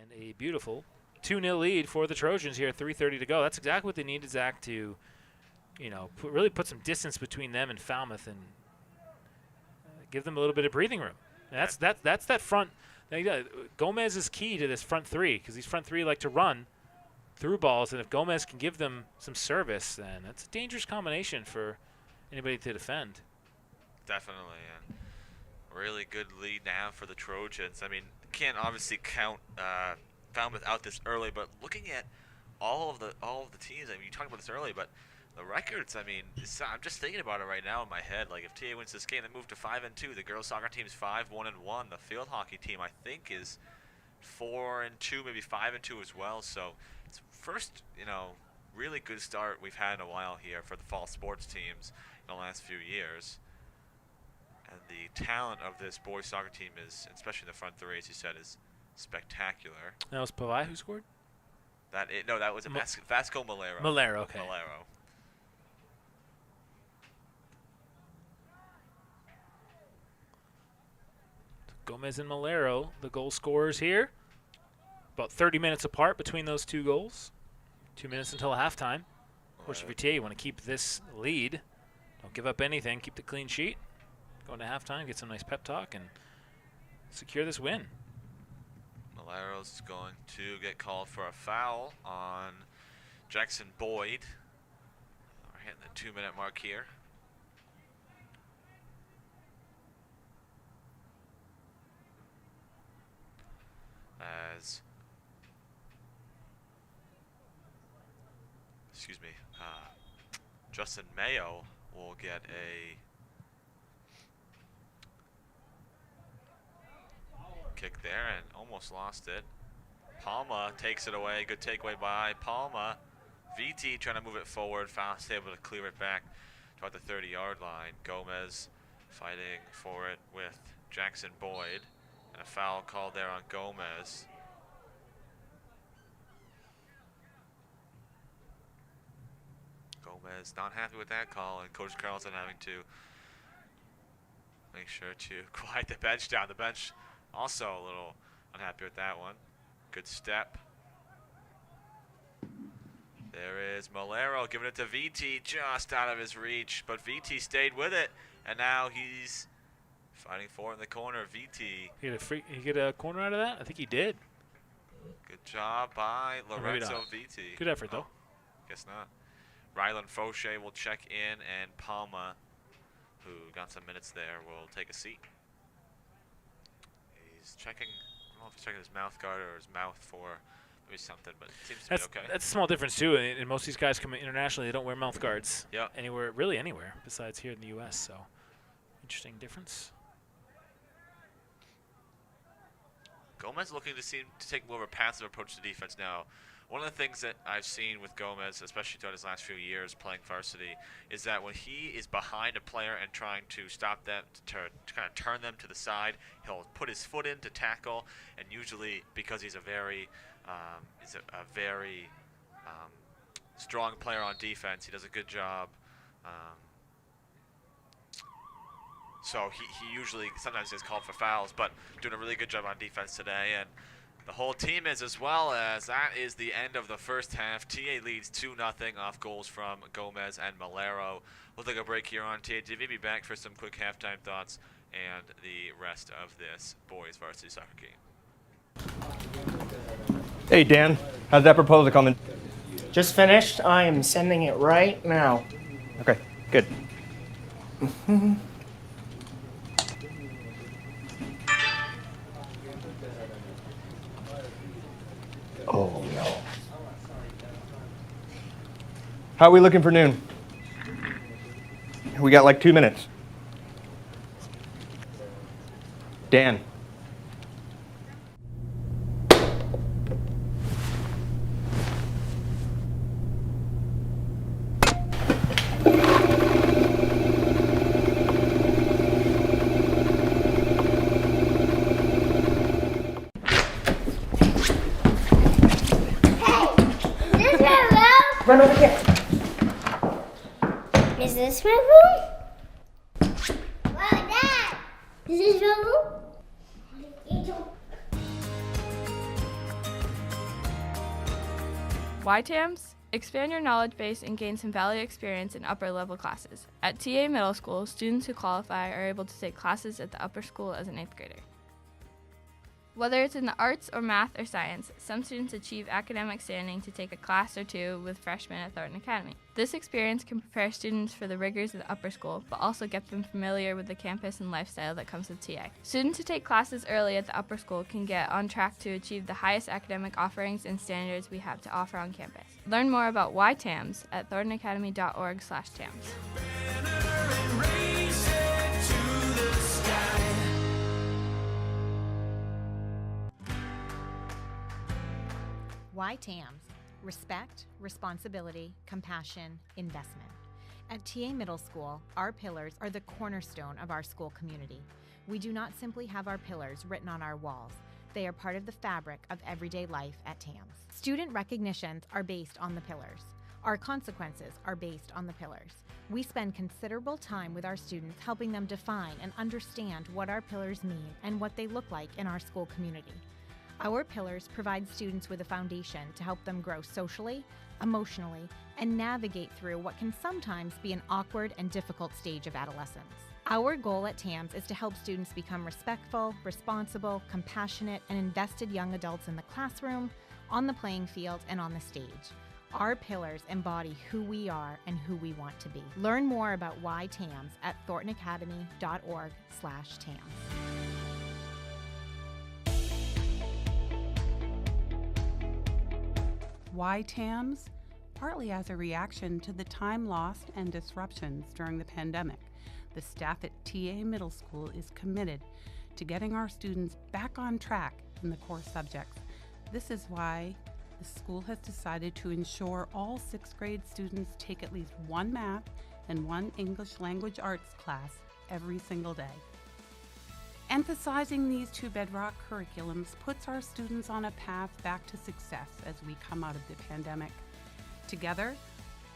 Speaker 2: And a beautiful 2-0 lead for the Trojans here, 3:30 to go. That's exactly what they needed, Zach, to, really put some distance between them and Falmouth and give them a little bit of breathing room. And that's that front. Gomez is key to this front three because these front three like to run through balls, and if Gomez can give them some service, then that's a dangerous combination for anybody to defend.
Speaker 1: Definitely, and really good lead now for the Trojans. I mean, can't obviously count Falmouth out this early, but looking at all of the teams, I mean, you talked about this early, but the records, I mean, I'm just thinking about it right now in my head. Like, if TA wins this game, they move to 5-2. The girls soccer team's 5-1-1. The field hockey team, I think, is 4-2, maybe 5-2 as well. So it's first, really good start we've had in a while here for the fall sports teams in the last few years. And the talent of this boys soccer team is, especially in the front three, as you said, is spectacular.
Speaker 2: That was Pavai who scored?
Speaker 1: That was Vasco Malero.
Speaker 2: Malero, okay.
Speaker 1: Malero.
Speaker 2: Gomez and Malero, the goal scorers here. About 30 minutes apart between those two goals. 2 minutes until halftime. Of course, if you're TA, you want to keep this lead. Don't give up anything. Keep the clean sheet. Go into halftime, get some nice pep talk, and secure this win.
Speaker 1: Malero's going to get called for a foul on Jackson Boyd. We're hitting the 2-minute mark here. As Justin Mayo will get a kick there and almost lost it. Palma takes it away. Good takeaway by Palma. VT trying to move it forward. Fast able to clear it back to about the 30-yard line. Gomez fighting for it with Jackson Boyd. And a foul called there on Gomez. Gomez not happy with that call, and Coach Carlson having to make sure to quiet the bench down. The bench also a little unhappy with that one. Good step. There is Malero giving it to VT, just out of his reach, but VT stayed with it, and now he's fighting for it in the corner. VT.
Speaker 2: He get a corner out of that? I think he did.
Speaker 1: Good job by Lorenzo VT.
Speaker 2: Good effort, though.
Speaker 1: Guess not. Rylan Fauché will check in, and Palma, who got some minutes there, will take a seat. He's checking, I don't know if he's checking his mouth guard or his mouth for maybe something, but it seems to be okay.
Speaker 2: That's a small difference, too. And most of these guys coming internationally, they don't wear mouth guards really anywhere besides here in the U.S., so interesting difference.
Speaker 1: Gomez looking to seem to take more of a passive approach to defense now. One of the things that I've seen with Gomez, especially throughout his last few years playing varsity, is that when he is behind a player and trying to stop them, to kind of turn them to the side, he'll put his foot in to tackle, and usually because he's a very strong player on defense, he does a good job. So he usually sometimes gets called for fouls, but doing a really good job on defense today, and the whole team is as well. As that is the end of the first half. TA leads 2-0 off goals from Gomez and Malero. We'll take a break here on TATV. Be back for some quick halftime thoughts and the rest of this boys varsity soccer game.
Speaker 4: Hey, Dan. How's that proposal coming?
Speaker 5: Just finished. I am sending it right now.
Speaker 4: Okay, good. Oh, no. How are we looking for noon? We got like 2 minutes. Dan.
Speaker 5: Run over here.
Speaker 6: Is this my room? Wow, Dad! Is this your room?
Speaker 7: YTAMs? Expand your knowledge base and gain some valuable experience in upper level classes. At TA Middle School, students who qualify are able to take classes at the upper school as an 8th grader. Whether it's in the arts or math or science, some students achieve academic standing to take a class or two with freshmen at Thornton Academy. This experience can prepare students for the rigors of the upper school, but also get them familiar with the campus and lifestyle that comes with TA. Students who take classes early at the upper school can get on track to achieve the highest academic offerings and standards we have to offer on campus. Learn more about YTAMs at thorntonacademy.org/TAMs.
Speaker 8: YTAMs, respect, responsibility, compassion, investment. At TA Middle School, our pillars are the cornerstone of our school community. We do not simply have our pillars written on our walls. They are part of the fabric of everyday life at TAMS. Student recognitions are based on the pillars. Our consequences are based on the pillars. We spend considerable time with our students helping them define and understand what our pillars mean and what they look like in our school community. Our pillars provide students with a foundation to help them grow socially, emotionally, and navigate through what can sometimes be an awkward and difficult stage of adolescence. Our goal at TAMS is to help students become respectful, responsible, compassionate, and invested young adults in the classroom, on the playing field, and on the stage. Our pillars embody who we are and who we want to be. Learn more about why TAMS at thorntonacademy.org/TAMS.
Speaker 9: Why TAMS? Partly as a reaction to the time lost and disruptions during the pandemic, the staff at TA Middle School is committed to getting our students back on track in the core subjects. This is why the school has decided to ensure all 6th grade students take at least one math and one English language arts class every single day. Emphasizing these two bedrock curriculums puts our students on a path back to success as we come out of the pandemic. Together,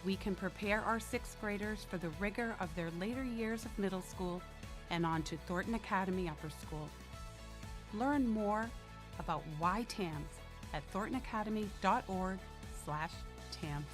Speaker 9: we can prepare our 6th graders for the rigor of their later years of middle school and on to Thornton Academy Upper School. Learn more about why TAMS at thorntonacademy.org/TAMS.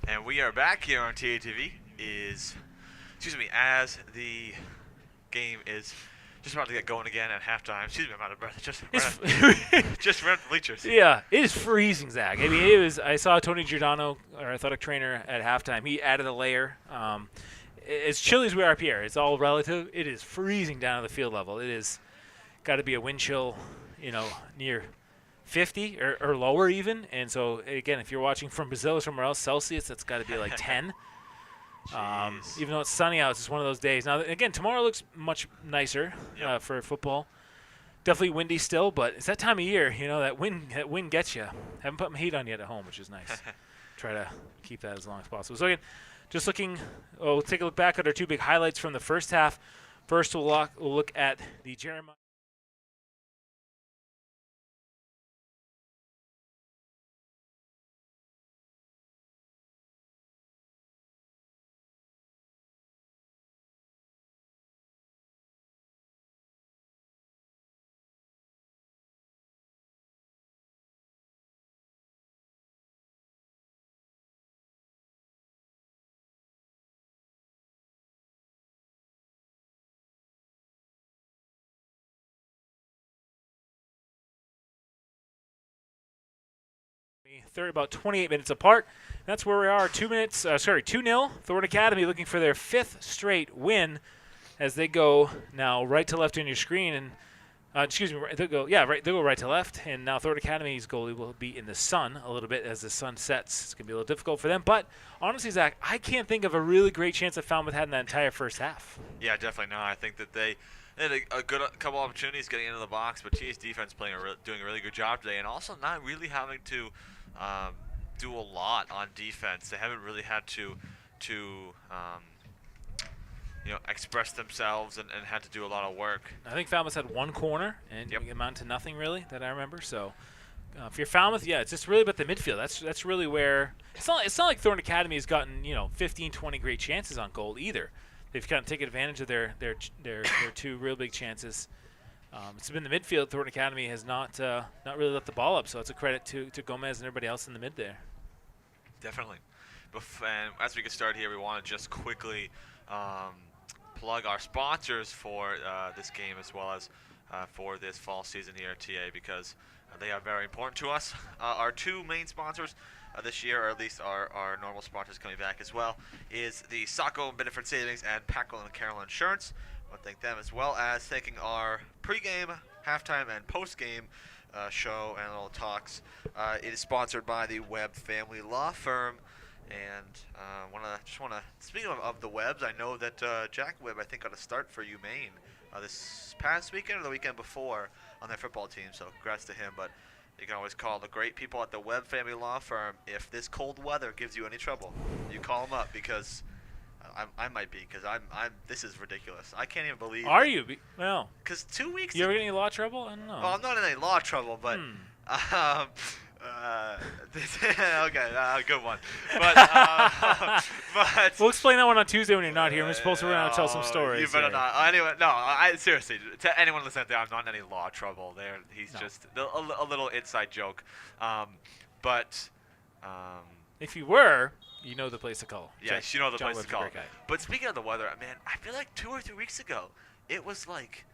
Speaker 1: And we are back here on TATV. As the game is just about to get going again at halftime. Excuse me, I'm out of breath. Just ran the bleachers.
Speaker 2: Yeah, it is freezing, Zach. I mean, I saw Tony Giordano, our athletic trainer, at halftime. He added a layer. As chilly as we are up here, it's all relative. It is freezing down at the field level. It is got to be a wind chill, near 50 or lower even. And so, again, if you're watching from Brazil or somewhere else, Celsius, that's got to be like 10. Even though it's sunny out, it's just one of those days. Now, again, tomorrow looks much nicer for football. Definitely windy still, but it's that time of year, that wind gets you. Haven't put my heat on yet at home, which is nice. Try to keep that as long as possible. So, again, just we'll take a look back at our two big highlights from the first half. First, we'll look at the Jeremiah. 3rd, about 28 minutes apart. That's where we are. 2-0. Thornton Academy looking for their 5th straight win as they go now right to left on your screen. And they'll go right to left. And now Thornton Academy's goalie will be in the sun a little bit as the sun sets. It's going to be a little difficult for them. But honestly, Zach, I can't think of a really great chance that Falmouth had in that entire first half.
Speaker 1: Yeah, definitely not. I think that they had a good couple opportunities getting into the box, but TA's defense doing a really good job today, and also not really having to do a lot on defense. They haven't really had to express themselves and had to do a lot of work.
Speaker 2: I think Falmouth had one corner and it amounted to nothing really that I remember. So if you're Falmouth, it's just really about the midfield. That's really where it's not like Thornton Academy has gotten 15, 20 great chances on goal either. They've kind of taken advantage of their two real big chances. It's been the midfield. Thornton Academy has not really let the ball up, so it's a credit to Gomez and everybody else in the mid there.
Speaker 1: Definitely. And as we get started here, we want to just quickly plug our sponsors for this game as well as for this fall season here at TA, because they are very important to us. Our two main sponsors this year, or at least our normal sponsors coming back as well, is the Saco Benefit Savings and Packle and Carroll Insurance. I want to thank them, as well as thanking our pregame, halftime, and postgame show and little talks. It is sponsored by the Webb Family Law Firm. And speaking of the Webbs, I know that Jack Webb, I think, got a start for UMaine this past weekend or the weekend before on their football team. So congrats to him. But you can always call the great people at the Webb Family Law Firm. If this cold weather gives you any trouble, you call them up, because I might be, because this is ridiculous. I can't even believe.
Speaker 2: Are you? Well,
Speaker 1: because 2 weeks.
Speaker 2: You ever get any law trouble? I don't know.
Speaker 1: Well, I'm not in any law trouble, but. Okay, good one. But
Speaker 2: we'll explain that one on Tuesday when you're not here. We're supposed to run out and tell some stories.
Speaker 1: You better not. Anyway, no. Seriously, to anyone listening out there, I'm not in any law trouble. He's just a little inside joke. But
Speaker 2: if you were, you know the place to call.
Speaker 1: Yes, you know the place to call. But speaking of the weather, man, I feel like 2 or 3 weeks ago, it was like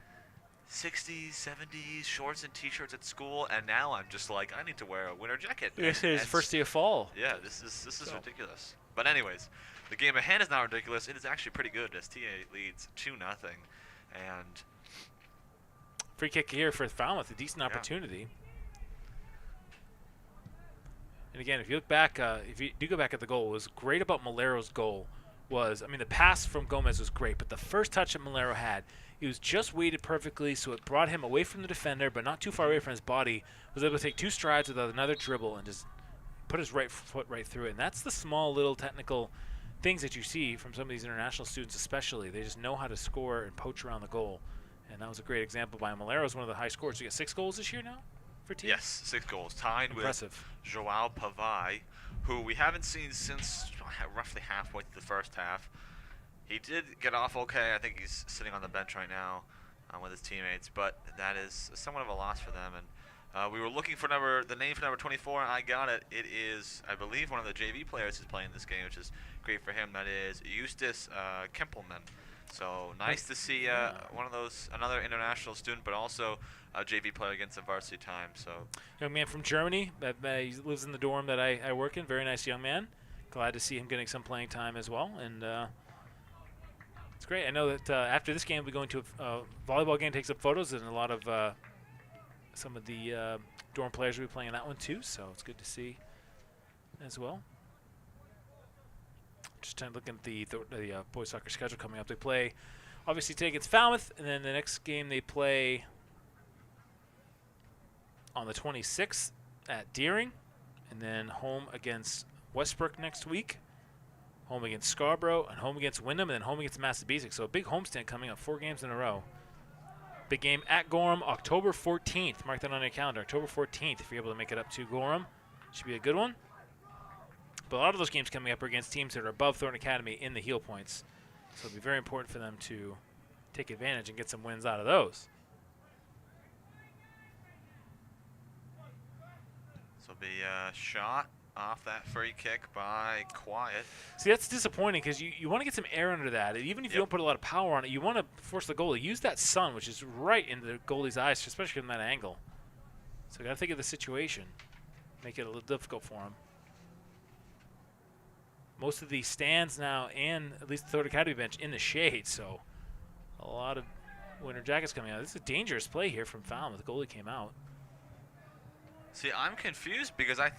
Speaker 1: 60s, 70s, shorts and T-shirts at school, and now I'm just like, I need to wear a winter jacket.
Speaker 2: This is first day of fall.
Speaker 1: Yeah, this is ridiculous. But anyways, the game at hand is not ridiculous. It is actually pretty good as TA leads 2-0, and
Speaker 2: free kick here for Falmouth, a decent opportunity. And again, if you look back, if you do go back at the goal, what was great about Malero's goal was, the pass from Gomez was great, but the first touch that Malero had, he was just weighted perfectly, so it brought him away from the defender, but not too far away from his body. Was able to take 2 strides without another dribble and just put his right foot right through it. And that's the small little technical things that you see from some of these international students especially. They just know how to score and poach around the goal. And that was a great example by Malero. One of the high scorers. You got 6 goals this year now for team?
Speaker 1: Yes, 6 goals. Tied with Joao Pavai, who we haven't seen since roughly halfway through the first half. He did get off okay. I think he's sitting on the bench right now with his teammates, but that is somewhat of a loss for them. And We were looking for the name for number 24, and I got it. It is, I believe, one of the JV players who's playing this game, which is great for him. That is Eustace Kempelman. So nice to see another international student, but also a JV player against the varsity time. So
Speaker 2: young man from Germany. He lives in the dorm that I work in. Very nice young man. Glad to see him getting some playing time as well. And it's great. I know that after this game, we'll be going to a volleyball game, take some photos, and a lot of some of the dorm players will be playing that one too. So it's good to see as well. Just looking at the boys soccer schedule coming up. They play, obviously, today against Falmouth, and then the next game they play on the 26th at Deering, and then home against Westbrook next week, home against Scarborough, and home against Wyndham, and then home against Massabesic. So a big homestand coming up, 4 games in a row. Big game at Gorham, October 14th. Mark that on your calendar, October 14th, if you're able to make it up to Gorham. Should be a good one. But a lot of those games coming up are against teams that are above Thornton Academy in the heel points. So it'll be very important for them to take advantage and get some wins out of those.
Speaker 1: this will be a shot off that free kick by Quiet.
Speaker 2: See, that's disappointing because you want to get some air under that. Even if you don't put a lot of power on it, you want to force the goalie. Use that sun, which is right in the goalie's eyes, especially from that angle. So you got to think of the situation. Make it a little difficult for him. Most of the stands now, and at least the Third Academy bench, in the shade, so a lot of winter jackets coming out. This is a dangerous play here from Falmouth. The goalie came out.
Speaker 1: See, I'm confused because I'm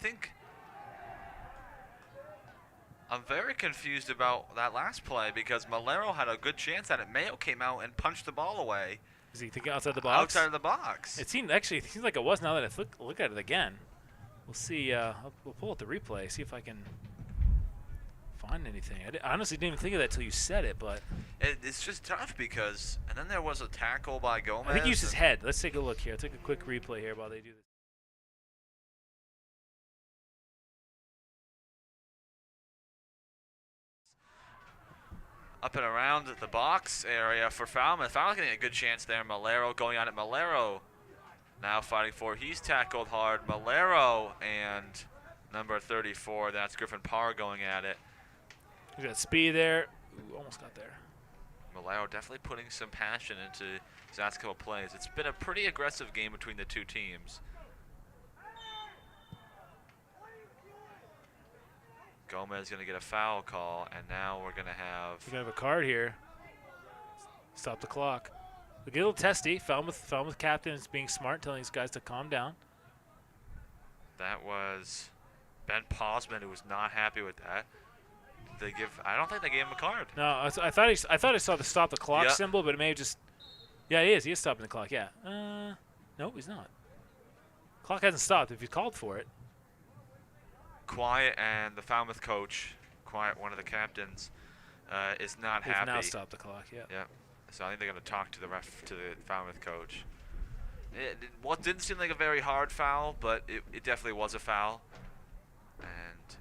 Speaker 1: very confused about that last play because Malero had a good chance at it. Mayo came out and punched the ball away.
Speaker 2: Is he thinking outside the box?
Speaker 1: Outside of the box.
Speaker 2: It seemed like it was. Now that I look at it again, we'll see. We'll pull out the replay, see if I can find anything. I honestly didn't even think of that till you said it, but
Speaker 1: it's just tough because. And then there was a tackle by Gomez.
Speaker 2: I think he used his head. Let's take a look here. I'll take a quick replay here while they do this.
Speaker 1: Up and around the box area for Falmouth. Falmouth getting a good chance there. Malero going on it. Malero now fighting for. He's tackled hard. Malero and number 34. That's Griffin Parr going at it.
Speaker 2: He's got speed there. Ooh, almost got there.
Speaker 1: Malero definitely putting some passion into his last couple plays. It's been a pretty aggressive game between the two teams. Gomez going to get a foul call, and now we're going to have...
Speaker 2: We're going to have a card here. Stop the clock. We get a little testy. Falmouth captain is being smart, telling these guys to calm down.
Speaker 1: That was Ben Posman, who was not happy with that. They give. I don't think they gave him a card.
Speaker 2: No, I thought I saw the stop the clock symbol, but it may have just. Yeah, he is. He is stopping the clock. Yeah. No, he's not. Clock hasn't stopped. If you called for it.
Speaker 1: Quiet and the Falmouth coach, Quiet, one of the captains, is not
Speaker 2: They've
Speaker 1: happy.
Speaker 2: now stopped the clock. Yeah.
Speaker 1: Yeah. So I think they're going to talk to the Falmouth coach. It didn't seem like a very hard foul, but it definitely was a foul. And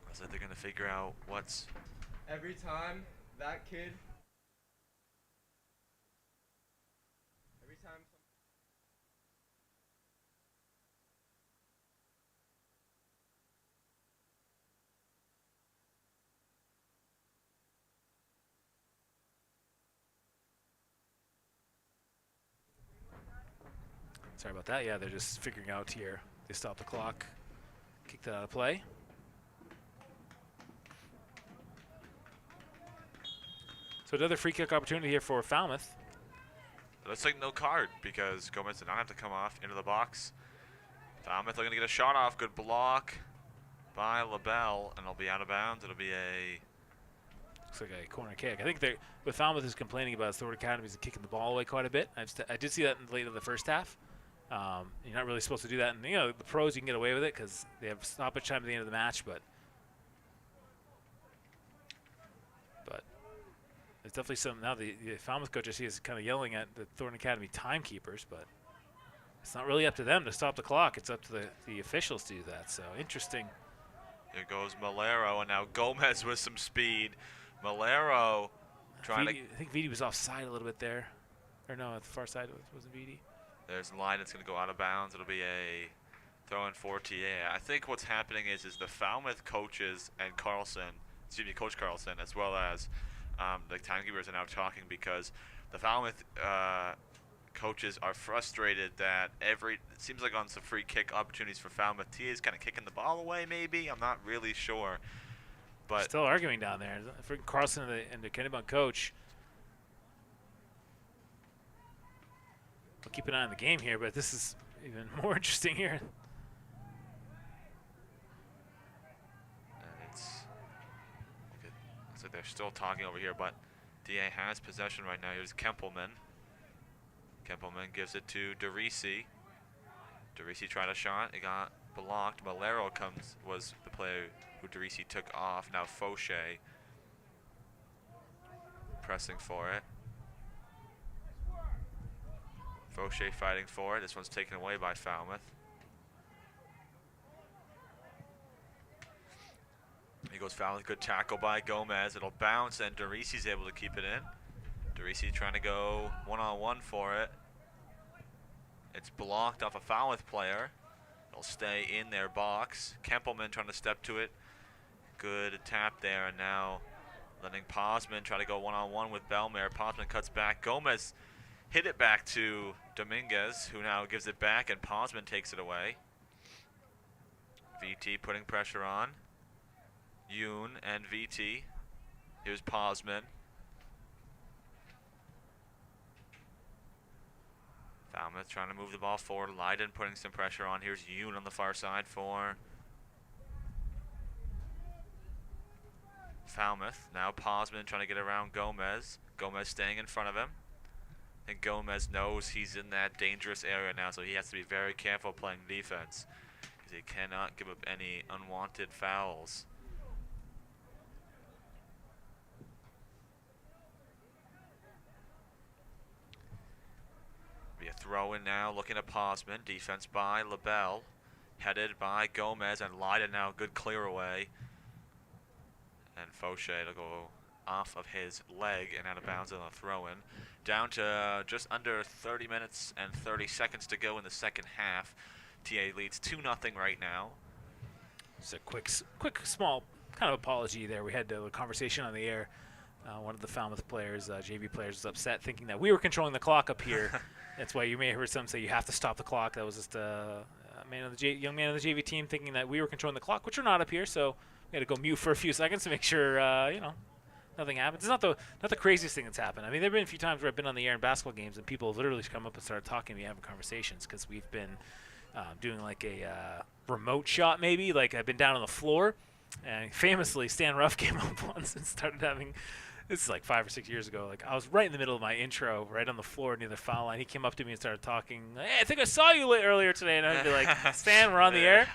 Speaker 1: looks like they're going to figure out what's...
Speaker 10: Every time that kid... Every time...
Speaker 2: Sorry about that. Yeah, they're just figuring out here. They stop the clock. Kick that out of play. So another free kick opportunity here for Falmouth.
Speaker 1: It looks like no card because Gomez did not have to come off into the box. Falmouth are going to get a shot off. Good block by LaBelle, and it'll be out of bounds. It'll be a...
Speaker 2: Looks like a corner kick. I think what Falmouth is complaining about is Thornton Academy is kicking the ball away quite a bit. I did see that late in the first half. You're not really supposed to do that. And, the pros, you can get away with it because they have stoppage time at the end of the match. But there's definitely some. Now the Falmouth coach I see is kind of yelling at the Thornton Academy timekeepers. But it's not really up to them to stop the clock. It's up to the officials to do that. So interesting.
Speaker 1: Here goes Malero, and now Gomez with some speed. Malero trying to...
Speaker 2: I think Vitti was offside a little bit there. Or no, at the far side, wasn't Vitti?
Speaker 1: There's a line that's going to go out of bounds. It'll be a throw in for TA. I think what's happening is the Falmouth coaches and Coach Carlson, as well as the timekeepers are now talking because the Falmouth coaches are frustrated that it seems like on some free kick opportunities for Falmouth, TA is kind of kicking the ball away maybe. I'm not really sure. But
Speaker 2: still arguing down there. For Carlson and the Kennebunk coach. We'll keep an eye on the game here, but this is even more interesting here.
Speaker 1: And looks like they're still talking over here, but DA has possession right now. Here's Kempelman. Kempelman gives it to DeRisi. DeRisi tried a shot. It got blocked. Malero was the player who DeRisi took off. Now Fauché pressing for it. Fauché fighting for it. This one's taken away by Falmouth. Here goes Falmouth. Good tackle by Gomez. It'll bounce, and DeRisi's able to keep it in. DeRisi trying to go one-on-one for it. It's blocked off a Falmouth player. It'll stay in their box. Kempelman trying to step to it. Good tap there, and now letting Posman try to go one-on-one with Belmare. Posman cuts back. Gomez hit it back to Dominguez, who now gives it back, and Posman takes it away. VT putting pressure on. Yoon and VT. Here's Posman. Falmouth trying to move the ball forward. Leiden putting some pressure on. Here's Yoon on the far side for Falmouth. Now Posman trying to get around Gomez. Gomez staying in front of him. And Gomez knows he's in that dangerous area now, so he has to be very careful playing defense, because he cannot give up any unwanted fouls. Be a throw in now, looking at Posman. Defense by LaBelle, headed by Gomez, and Leiden now good clear away. And Fauché to go off of his leg and out of bounds on a throw-in. Down to just under 30 minutes and 30 seconds to go in the second half. TA leads 2-0 right now.
Speaker 2: Just a quick, small kind of apology there. We had a conversation on the air. One of the Falmouth players, JV players, was upset thinking that we were controlling the clock up here. That's why you may have heard some say you have to stop the clock. That was just a young man of the JV team thinking that we were controlling the clock, which we're not up here. So we had to go mute for a few seconds to make sure, nothing happens. It's not the craziest thing that's happened. I mean, there have been a few times where I've been on the air in basketball games and people have literally come up and started talking to me, having conversations, because we've been doing like a remote shot maybe. Like I've been down on the floor, and famously Stan Ruff came up once and started having, this is like 5 or 6 years ago, like I was right in the middle of my intro, right on the floor near the foul line. He came up to me and started talking, hey, I think I saw you earlier today. And I'd be like, Stan, we're on the air.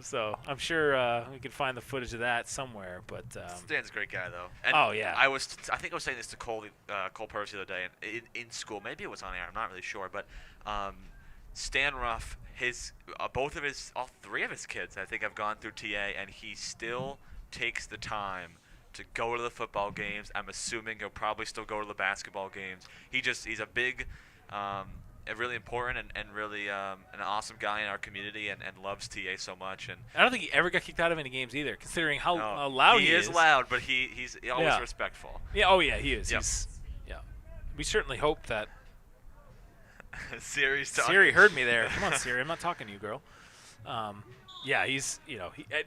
Speaker 2: So I'm sure we can find the footage of that somewhere. But
Speaker 1: Stan's a great guy, though. And
Speaker 2: oh yeah.
Speaker 1: I think I was saying this to Cole Purse the other day, and in school, maybe it was on air. I'm not really sure, but Stan Ruff, all 3 of his kids, I think, have gone through TA, and he still takes the time to go to the football games. I'm assuming he'll probably still go to the basketball games. He's a big. Really important and really an awesome guy in our community and loves TA so much. And
Speaker 2: I don't think he ever got kicked out of any games either, considering how loud he is.
Speaker 1: He is loud, but he's always respectful.
Speaker 2: Yeah, oh yeah, he is.
Speaker 1: Yep.
Speaker 2: We certainly hope that
Speaker 1: Siri
Speaker 2: heard me there. Come on, Siri, I'm not talking to you, girl. Yeah, he's,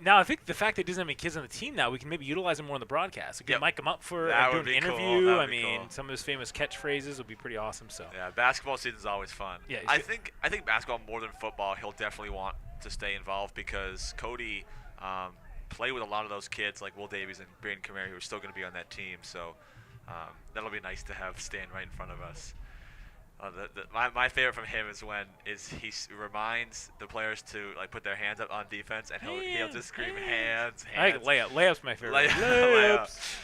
Speaker 2: now I think the fact that he doesn't have any kids on the team now, we can maybe utilize him more on the broadcast. We can mic him up for do an interview.
Speaker 1: Cool.
Speaker 2: I mean, some of his famous catchphrases would be pretty awesome. So
Speaker 1: yeah, basketball season's always fun.
Speaker 2: Yeah,
Speaker 1: I think basketball more than football, he'll definitely want to stay involved, because Cody played with a lot of those kids like Will Davies and Brandon Kamara, who are still going to be on that team. So that'll be nice to have Stan right in front of us. My favorite from him is when he reminds the players to put their hands up on defense, and he'll just scream hands.
Speaker 2: I think layups my favorite. Layups.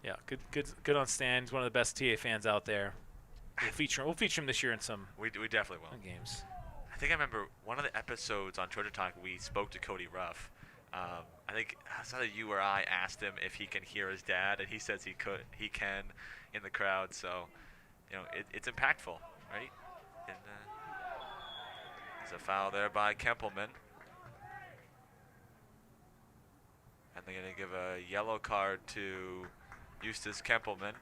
Speaker 2: Yeah, good on Stan. He's one of the best TA fans out there. We'll feature him this year in some.
Speaker 1: We definitely will.
Speaker 2: Games.
Speaker 1: I think I remember one of the episodes on Trojan Talk we spoke to Cody Ruff. I think it's either you or I asked him if he can hear his dad, and he says he can in the crowd. So. It's impactful, right? There's a foul there by Kempelman. And they're going to give a yellow card to Eustace Kempelman.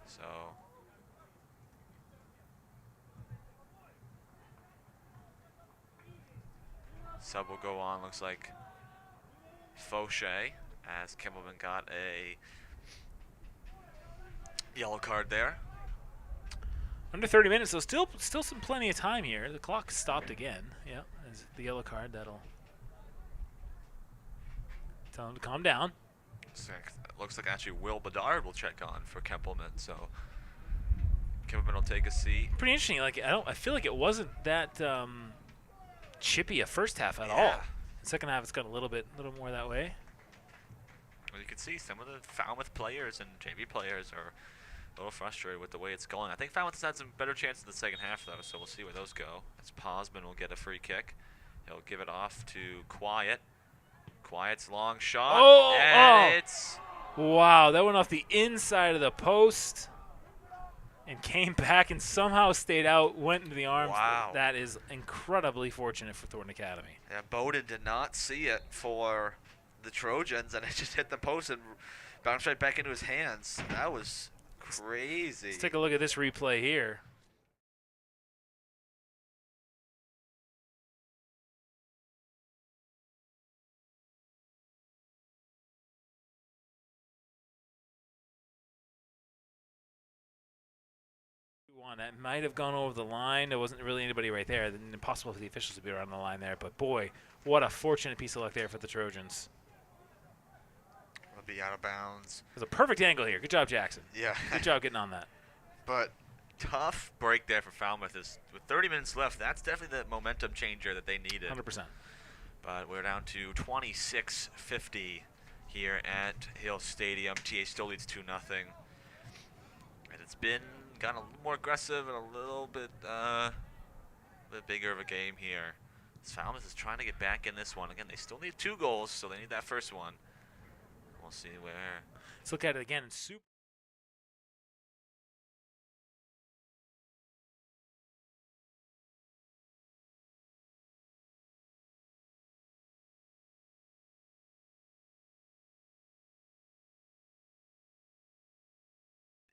Speaker 1: So sub will go on, looks like Fauché, as Kempelman got a yellow card there.
Speaker 2: Under 30 minutes, so still some plenty of time here. The clock stopped again. Yeah, there's the yellow card. That'll tell him to calm down.
Speaker 1: Looks like actually Will Bedard will check on for Kempelman, so Kempelman will take a seat.
Speaker 2: Pretty interesting. Like I feel like it wasn't that chippy a first half at all. The second half, it's got a little more that way.
Speaker 1: Well, you can see some of the Falmouth players and JV players are a little frustrated with the way it's going. I think Falmouth has had some better chances in the second half, though, so we'll see where those go. As Posman will get a free kick. He'll give it off to Quiet. Quiet's long shot, and it's...
Speaker 2: Wow, that went off the inside of the post and came back and somehow stayed out, went into the arms.
Speaker 1: Wow.
Speaker 2: That is incredibly fortunate for Thornton Academy.
Speaker 1: Yeah, Bowden did not see it for the Trojans, and it just hit the post and bounced right back into his hands. That was crazy.
Speaker 2: Let's take a look at this replay here. That might have gone over the line. There wasn't really anybody right there. Impossible for the officials to be around the line there. But boy, what a fortunate piece of luck there for the Trojans.
Speaker 1: It'll be out of bounds.
Speaker 2: There's a perfect angle here. Good job, Jackson.
Speaker 1: Yeah.
Speaker 2: Good job getting on that.
Speaker 1: But tough break there for Falmouth. With 30 minutes left, that's definitely the momentum changer that they needed.
Speaker 2: 100%.
Speaker 1: But we're down to 26:50 here at Hill Stadium. TA still leads 2-0. And it's gotten a little more aggressive and a little bit bigger of a game here. Falmouth is trying to get back in this one. Again, they still need 2 goals, so they need that first one. We'll see where.
Speaker 2: Let's look at it again. Super.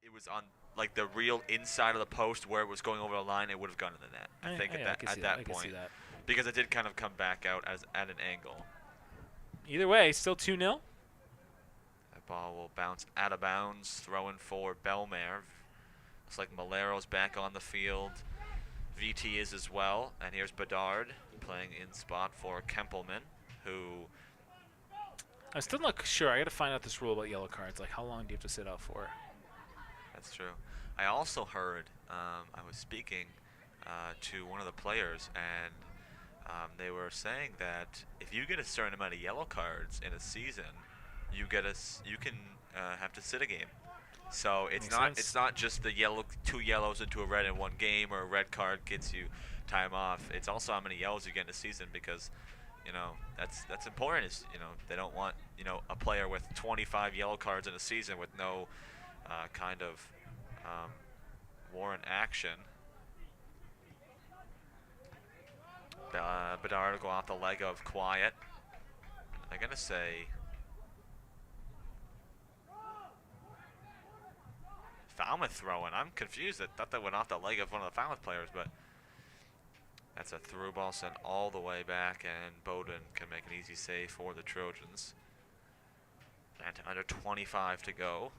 Speaker 1: It was on like the real inside of the post where it was going over the line, it would have gone in the net. I think at that point, because it did kind of come back out at an angle.
Speaker 2: Either way, still 2-0.
Speaker 1: That ball will bounce out of bounds, throwing for Belmare. Looks like Malero's back on the field. VT is as well, and here's Bedard playing in spot for Kempelman, who.
Speaker 2: I'm still not sure. I got to find out this rule about yellow cards. Like, how long do you have to sit out for?
Speaker 1: That's true. I also heard, I was speaking to one of the players, and they were saying that if you get a certain amount of yellow cards in a season, you can have to sit a game. So it's not just the 2 yellows into a red in one game, or a red card gets you time off. It's also how many yellows you get in a season, because that's important. Is they don't want a player with 25 yellow cards in a season with no kind of warrant action. Bedard will go off the leg of Quiet. I'm going to say Falmouth throwing. I'm confused. I thought that went off the leg of one of the Falmouth players, but that's a through ball sent all the way back, and Bowden can make an easy save for the Trojans. And under 25 to go.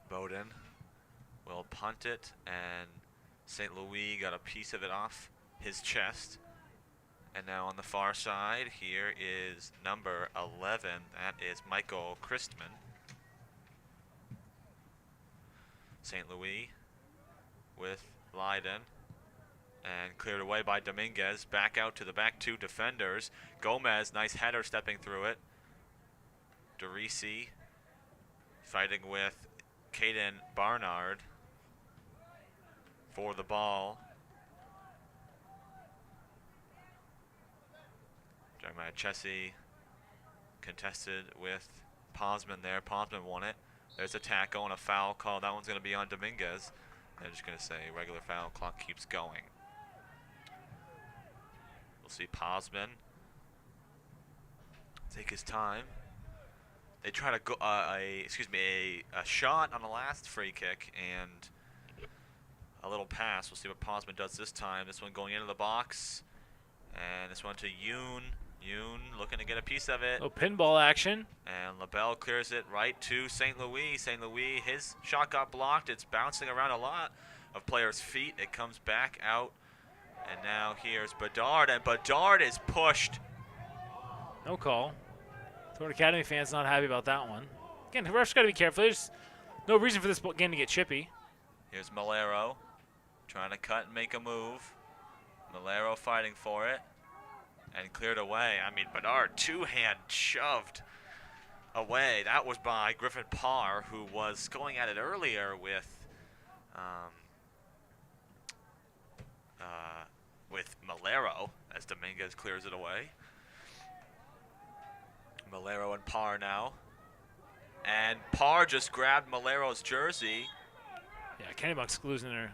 Speaker 1: Bowden will punt it, and St. Louis got a piece of it off his chest. And now on the far side, here is number 11. That is Michael Christman. St. Louis with Leiden. And cleared away by Dominguez. Back out to the back 2 defenders. Gomez, nice header stepping through it. DeRisi fighting with Caden Barnard for the ball. Jeremiah Chessie contested with Posman there. Posman won it. There's a tackle and a foul call. That one's going to be on Dominguez. They're just going to say regular foul. Clock keeps going. We'll see Posman take his time. They try to go a shot on the last free kick and a little pass. We'll see what Posman does this time. This one going into the box, and this one to Yoon. Yoon looking to get a piece of it.
Speaker 2: Oh, pinball action.
Speaker 1: And LaBelle clears it right to St. Louis. St. Louis, his shot got blocked. It's bouncing around a lot of players' feet. It comes back out. And now here's Bedard, and Bedard is pushed.
Speaker 2: No call. Thornton Academy fans not happy about that one. Again, the refs got to be careful. There's no reason for this game to get chippy.
Speaker 1: Here's Malero trying to cut and make a move. Malero fighting for it and cleared away. I mean, Bedard two-hand shoved away. That was by Griffin Parr, who was going at it earlier with Malero as Dominguez clears it away. Malero and Parr now. And Parr just grabbed Malero's jersey.
Speaker 2: Yeah, Kennebunk's losing or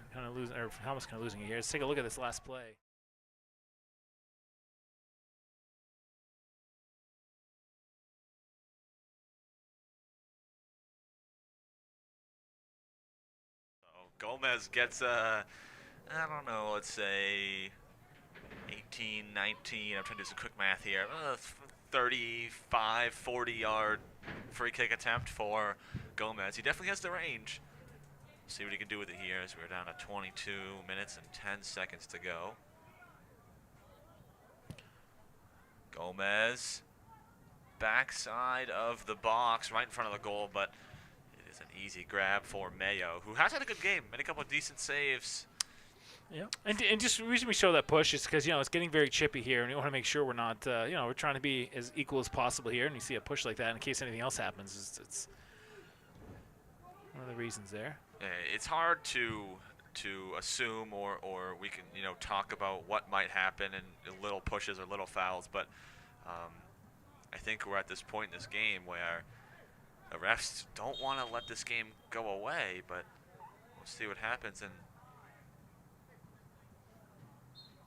Speaker 2: Falmouth's kind of losing it here. Let's take a look at this last play.
Speaker 1: So Gomez gets a, I don't know, let's say 18, 19, I'm trying to do some quick math here, 35, 40-yard free kick attempt for Gomez. He definitely has the range. See what he can do with it here as we're down to 22 minutes and 10 seconds to go. Gomez, backside of the box, right in front of the goal, but it is an easy grab for Mayo, who has had a good game, made a couple of decent saves.
Speaker 2: Yeah, and just the reason we show that push is because, it's getting very chippy here, and we want to make sure we're not, we're trying to be as equal as possible here, and you see a push like that in case anything else happens. It's one of the reasons there.
Speaker 1: It's hard to assume or we can talk about what might happen in little pushes or little fouls, but I think we're at this point in this game where the refs don't want to let this game go away, but we'll see what happens. And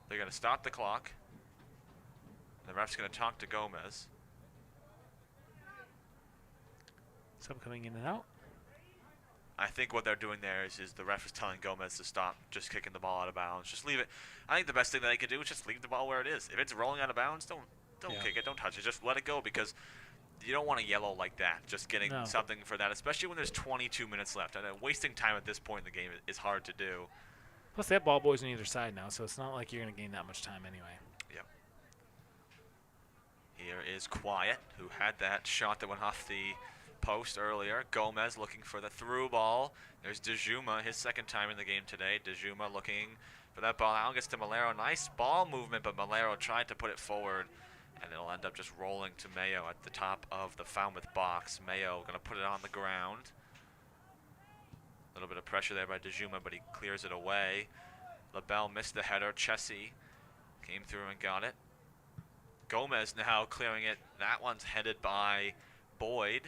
Speaker 1: they're going to stop the clock. The ref's going to talk to Gomez.
Speaker 2: Some coming in and out.
Speaker 1: I think what they're doing there is the ref is telling Gomez to stop just kicking the ball out of bounds. Just leave it. I think the best thing that they could do is just leave the ball where it is. If it's rolling out of bounds, don't kick it, don't touch it. Just let it go, because you don't want to yellow like that, just getting something for that, especially when there's 22 minutes left. And wasting time at this point in the game is hard to do.
Speaker 2: Plus, they have ball boys on either side now, so it's not like you're going to gain that much time anyway.
Speaker 1: Yep. Here is Quiet, who had that shot that went off the post earlier. Gomez looking for the through ball. There's DeJuma, his second time in the game today. DeJuma looking for that ball. Now gets to Malero. Nice ball movement, but Malero tried to put it forward, and it'll end up just rolling to Mayo at the top of the Falmouth box. Mayo going to put it on the ground. A little bit of pressure there by DeJuma, but he clears it away. LaBelle missed the header. Chessie came through and got it. Gomez now clearing it. That one's headed by Boyd.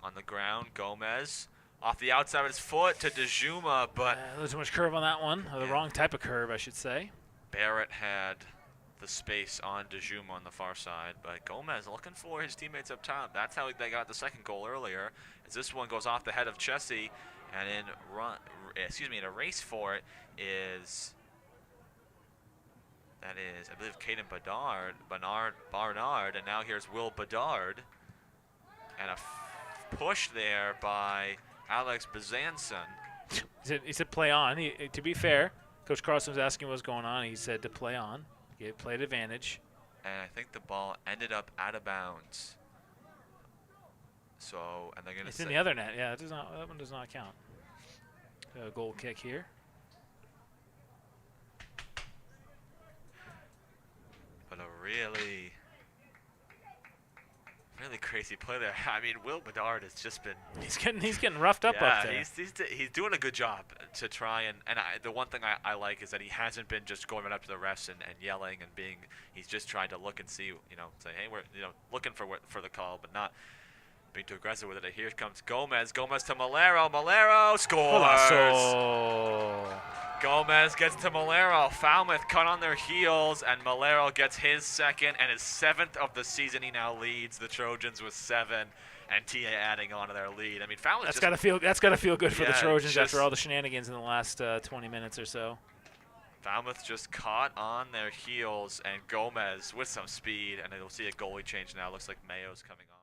Speaker 1: On the ground, Gomez off the outside of his foot to DeJuma, but
Speaker 2: a little too much curve on that one, or the wrong type of curve, I should say.
Speaker 1: Barrett had the space on DeJuma on the far side, but Gomez looking for his teammates up top. That's how they got the second goal earlier. As this one goes off the head of Chessie, and in a race for it is I believe Caden Barnard, and now here's Will Bedard, and a push there by Alex Bezanson.
Speaker 2: He said play on. To be fair, Coach Carlson was asking what was going on. He said to play on. He played advantage.
Speaker 1: And I think the ball ended up out of bounds. So, and they're going to
Speaker 2: It's in the other net. Yeah, that one does not count. A goal kick here.
Speaker 1: But a really crazy play there. I mean, Will Bedard has just been...
Speaker 2: He's getting roughed up up there.
Speaker 1: He's doing a good job to try and the one thing I like is that he hasn't been just going right up to the refs and yelling and he's just trying to look and see, say, hey, we're looking for the call, but not being too aggressive with it. Here comes Gomez. Gomez to Malero. Malero scores.
Speaker 2: Golazo.
Speaker 1: Gomez gets to Malero. Falmouth cut on their heels, and Malero gets his second and his 7th of the season. He now leads the Trojans with 7, and TA adding on to their lead. I mean, Falmouth.
Speaker 2: That's gotta feel good for the Trojans after all the shenanigans in the last 20 minutes or so.
Speaker 1: Falmouth just caught on their heels, and Gomez with some speed, and you'll see a goalie change now. Looks like Mayo's coming on.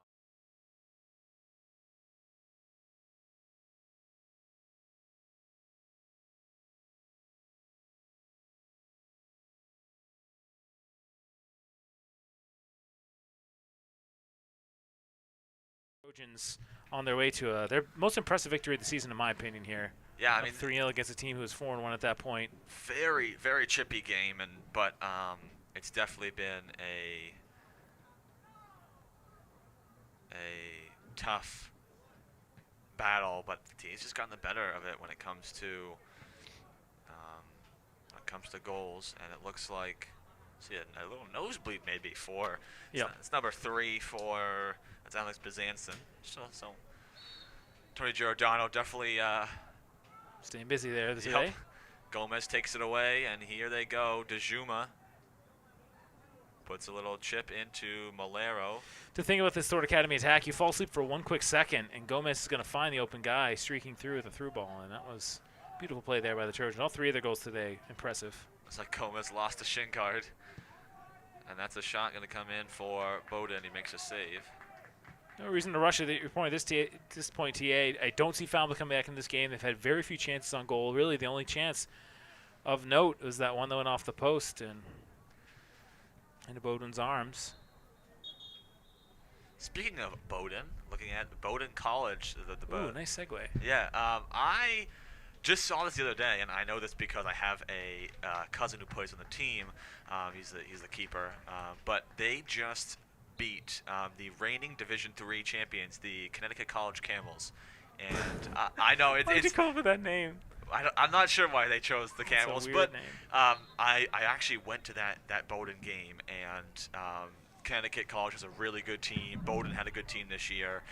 Speaker 2: Trojans on their way to their most impressive victory of the season, in my opinion. Here,
Speaker 1: yeah, I mean
Speaker 2: 3-0 against a team who was 4-1 at that point.
Speaker 1: Very, very chippy game, but it's definitely been a tough battle. But the team's just gotten the better of it when it comes to goals, and it looks like see a little nosebleed maybe for it's number 3 for. That's Alex Bizanson. So Tony Giordano definitely
Speaker 2: staying busy there today.
Speaker 1: Gomez takes it away, and here they go. DeJuma puts a little chip into Malero.
Speaker 2: The thing about this Thornton Academy attack, you fall asleep for one quick second, and Gomez is going to find the open guy streaking through with a through ball, and that was a beautiful play there by the Trojans. All 3 of their goals today, impressive.
Speaker 1: It's like Gomez lost a shin guard, and that's a shot going to come in for Bowden. He makes a save.
Speaker 2: No reason to rush at your point. At this point, TA, I don't see Falmouth coming back in this game. They've had very few chances on goal. Really, the only chance of note was that one that went off the post and into Bowden's arms.
Speaker 1: Speaking of Bowden, looking at Bowden College.
Speaker 2: Ooh, nice segue.
Speaker 1: Yeah, I just saw this the other day, and I know this because I have a cousin who plays on the team. He's the keeper, but they just beat the reigning Division III champions, the Connecticut College Camels, and I know
Speaker 2: Why did you come up with that name?
Speaker 1: I'm not sure why they chose the Camels, but
Speaker 2: name.
Speaker 1: I actually went to that Bowden game, and Connecticut College was a really good team. Bowden had a good team this year.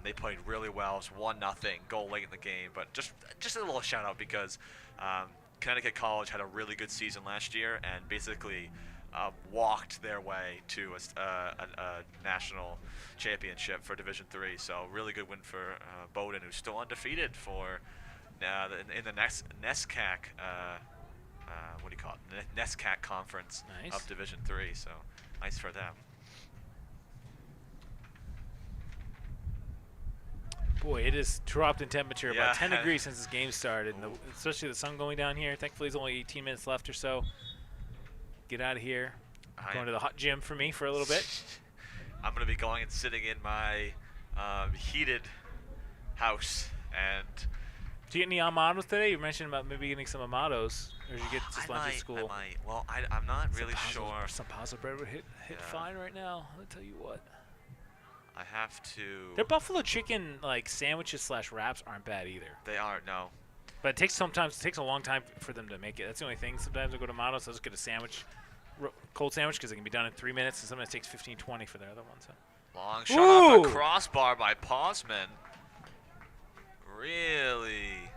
Speaker 1: They played really well. It was 1-0 goal late in the game, but just a little shout out because Connecticut College had a really good season last year and basically walked their way to a national championship for Division III. So really good win for Bowden, who's still undefeated for in the NESCAC. What do you call it? NESCAC conference of Division III. So nice for them.
Speaker 2: Boy, it has dropped in temperature about 10 degrees since this game started, and especially the sun going down here. Thankfully, there's only 18 minutes left or so. Get out of here. Going to the hot gym for me for a little bit.
Speaker 1: I'm going to be going and sitting in my heated house. And
Speaker 2: do you get any Amados today? You mentioned about maybe getting some Amados, or did you get just lunch at school?
Speaker 1: I might. Well, I'm not really sure.
Speaker 2: Some pasta bread would hit fine right now. I'll tell you what.
Speaker 1: I have to.
Speaker 2: Their buffalo chicken sandwiches / wraps aren't bad either.
Speaker 1: They aren't, no.
Speaker 2: But it takes a long time for them to make it. That's the only thing. Sometimes I go to Amados, I'll just get a sandwich, cold sandwich, because it can be done in 3 minutes, and sometimes it takes 15, 20 for their other one. So.
Speaker 1: Long shot off the crossbar by Posman. Really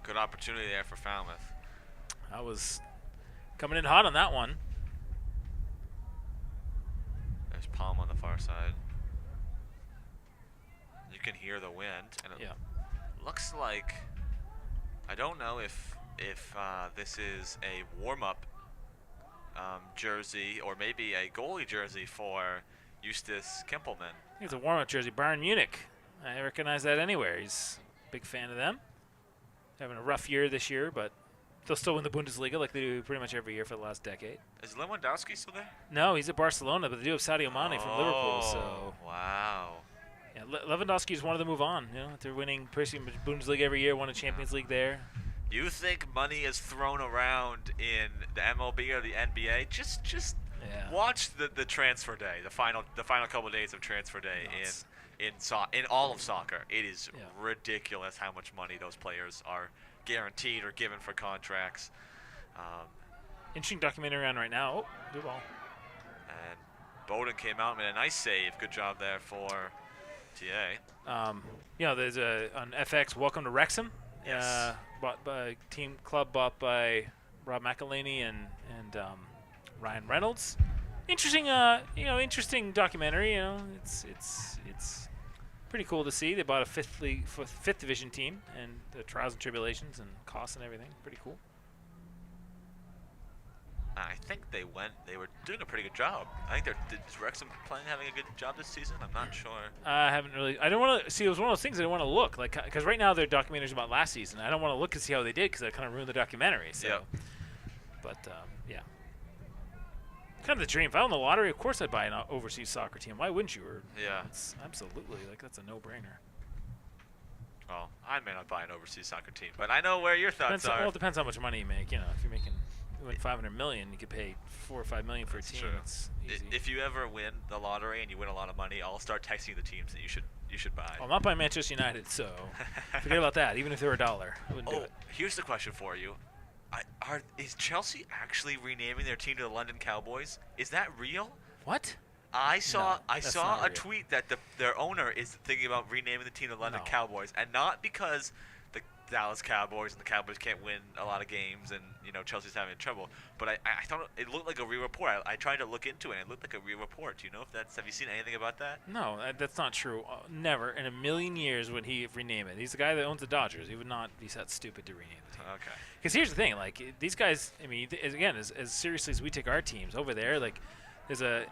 Speaker 1: good opportunity there for Falmouth.
Speaker 2: I was coming in hot on that one.
Speaker 1: There's Palm on the far side. You can hear the wind, and it looks like, I don't know if this is a warm-up jersey or maybe a goalie jersey for Eustace Kempelman.
Speaker 2: I think it's a warm-up jersey. Bayern Munich. I recognize that anywhere. He's a big fan of them. Having a rough year this year, but they'll still win the Bundesliga like they do pretty much every year for the last decade.
Speaker 1: Is Lewandowski still there?
Speaker 2: No, he's at Barcelona, but they do have Sadio Mane from Liverpool. So
Speaker 1: wow.
Speaker 2: Yeah, Lewandowski is one of them move on. You know, they're winning pretty much Bundesliga every year. Won a Champions League there.
Speaker 1: You think money is thrown around in the MLB or the NBA? Just watch the transfer day, the final couple of days of transfer day in all of soccer. It is ridiculous how much money those players are guaranteed or given for contracts.
Speaker 2: Interesting documentary on right now. Oh, good ball.
Speaker 1: And Bowden came out and made a nice save. Good job there for TA.
Speaker 2: There's on FX. Welcome to Wrexham.
Speaker 1: Yes.
Speaker 2: Bought by bought by Rob McElhaney and Ryan Reynolds. Interesting. Interesting documentary. It's pretty cool to see. They bought a fifth division team and the trials and tribulations and costs and everything. Pretty cool.
Speaker 1: I think they were doing a pretty good job. I think is Wrexham having a good job this season? I'm not sure.
Speaker 2: I haven't really. I don't want to see. It was one of those things I don't want to look because right now they're documentaries about last season. I don't want to look and see how they did because that kind of ruined the documentary. So.
Speaker 1: Yep.
Speaker 2: But yeah, kind of the dream. If I won the lottery, of course I'd buy an overseas soccer team. Why wouldn't you?
Speaker 1: Yeah.
Speaker 2: It's absolutely that's a no-brainer.
Speaker 1: Well, I may not buy an overseas soccer team, but I know where your thoughts are.
Speaker 2: Well, it depends how much money you make. If you're making. You win $500 million, you could pay $4 or $5 million for a team.
Speaker 1: True.
Speaker 2: It's easy.
Speaker 1: If you ever win the lottery and you win a lot of money, I'll start texting the teams that you should buy.
Speaker 2: Well, I'm not buying Manchester United, so forget about that. Even if they were $1, I wouldn't do it.
Speaker 1: Here's the question for you: Is Chelsea actually renaming their team to the London Cowboys? Is that real?
Speaker 2: What?
Speaker 1: I saw a
Speaker 2: real.
Speaker 1: tweet that their owner is thinking about renaming the team the London
Speaker 2: No.
Speaker 1: Cowboys, and not because the Dallas Cowboys and the Cowboys can't win a lot of games and Chelsea's having trouble, but I thought it looked like a real report. I tried to look into it and it looked like a real report. Do you know if have you seen anything about that?
Speaker 2: No, that's not true. Never in a million years would he rename it. He's the guy that owns the Dodgers. He would not be that stupid to rename the team.
Speaker 1: Okay.
Speaker 2: Because here's the thing, these guys. I mean, again, as seriously as we take our teams over there, there's a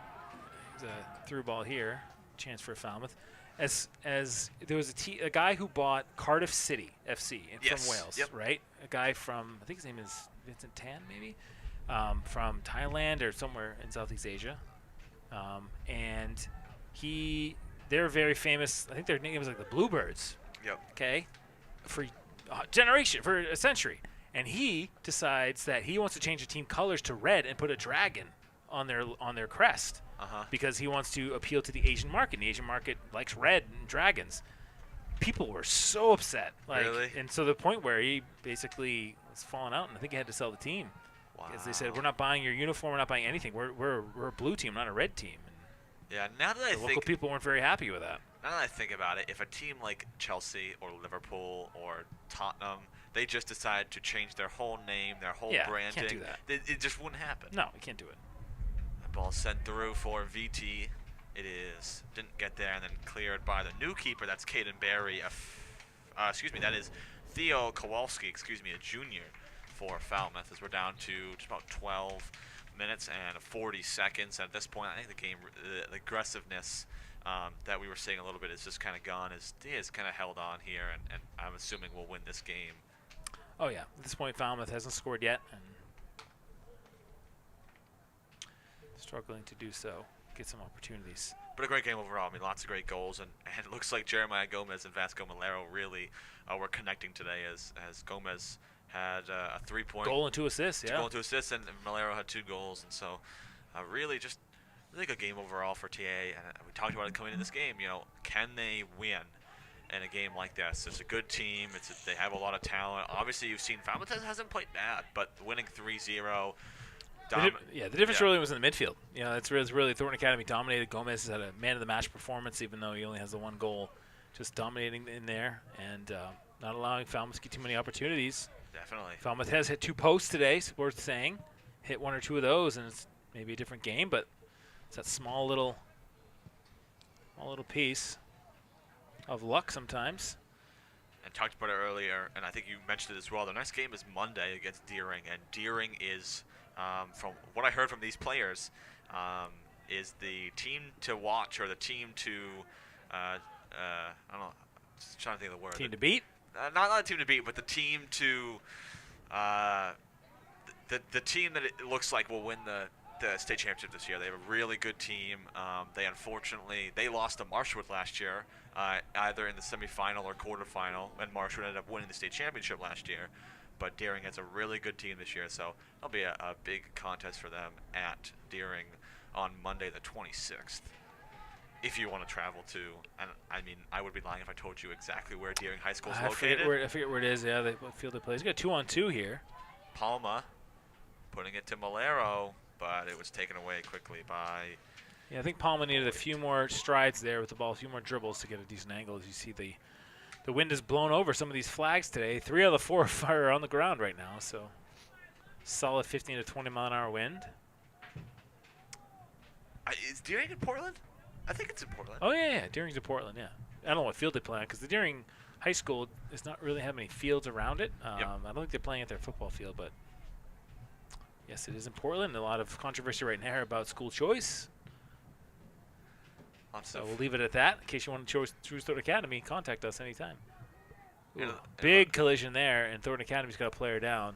Speaker 2: through ball here, chance for Falmouth. As there was a guy who bought Cardiff City FC from Wales, right? A guy from, I think his name is Vincent Tan, maybe, from Thailand or somewhere in Southeast Asia, and they're very famous. I think their name was like the Bluebirds.
Speaker 1: Yep.
Speaker 2: Okay, for a century, and he decides that he wants to change the team colors to red and put a dragon on their crest. Because he wants to appeal to the Asian market. The Asian market likes red and dragons. People were so upset.
Speaker 1: Really?
Speaker 2: And so the point where he basically was falling out, and I think he had to sell the team.
Speaker 1: Wow.
Speaker 2: Because they said, we're not buying your uniform, we're not buying anything. We're a blue team, not a red team. And
Speaker 1: Yeah, now that I
Speaker 2: the
Speaker 1: think
Speaker 2: local people weren't very happy with that.
Speaker 1: Now that I think about it, if a team like Chelsea or Liverpool or Tottenham, they just decide to change their whole name, their whole branding,
Speaker 2: can't do that.
Speaker 1: It just wouldn't happen.
Speaker 2: No, you can't do it.
Speaker 1: Ball sent through for VT. It didn't get there, and then cleared by the new keeper. That's Caden Berry. That is Theo Kowalski. A junior for Falmouth. As we're down to just about 12 minutes and 40 seconds. At this point, I think the game, the aggressiveness that we were seeing a little bit is just kind of gone. As Diaz kind of held on here, and I'm assuming we'll win this game.
Speaker 2: Oh yeah, at this point, Falmouth hasn't scored yet, and struggling to do so, get some opportunities.
Speaker 1: But a great game overall. I mean, lots of great goals, and it looks like Jeremiah Gomez and Vasco Malero really were connecting today as Gomez had a 3-point
Speaker 2: goal and 2 assists,
Speaker 1: goal and 2 assists, and Malero had 2 goals, and so really good game overall for TA. And we talked about it coming into this game. Can they win in a game like this? It's a good team. They have a lot of talent. Obviously, you've seen Falmouth hasn't played bad, but winning 3-0.
Speaker 2: The difference really was in the midfield. That's really Thornton Academy dominated. Gomez has had a man-of-the-match performance, even though he only has the 1 goal, just dominating in there and not allowing Falmouth to get too many opportunities.
Speaker 1: Definitely.
Speaker 2: Falmouth has hit 2 posts today, it's worth saying. Hit 1 or 2 of those, and it's maybe a different game, but it's that small little piece of luck sometimes.
Speaker 1: And talked about it earlier, and I think you mentioned it as well. The next game is Monday against Deering, and Deering is, from what I heard from these players, is the team to watch, or the team to, I don't know, just trying to think of the word.
Speaker 2: Team to beat?
Speaker 1: Not the team to beat, but the team to, the team that it looks like will win the state championship this year. They have a really good team. They lost to Marshwood last year, either in the semifinal or quarterfinal, and Marshwood ended up winning the state championship last year. But Deering has a really good team this year, so it'll be a big contest for them at Deering on Monday the 26th. If you want to travel to, and I mean, I would be lying if I told you exactly where Deering High School is located.
Speaker 2: I forget where it is. Yeah, what field they play. He's got 2-on-2 here.
Speaker 1: Palma, putting it to Malero, but it was taken away quickly by
Speaker 2: Yeah, I think Palma needed a few more strides there with the ball, a few more dribbles to get a decent angle. As you see, the wind has blown over some of these flags today. 3 out of the 4 are on the ground right now, so solid 15 to 20 mile an hour wind.
Speaker 1: Is Deering in Portland? I think it's in Portland.
Speaker 2: Oh, yeah. Deering's in Portland, yeah. I don't know what field they play on because the Deering High School does not really have many fields around it. I don't think they're playing at their football field, but yes, it is in Portland. A lot of controversy right now about school choice. So we'll leave it at that. In case you want to choose Thornton Academy, contact us anytime. Ooh, big collision there, and Thornton Academy's got a player down.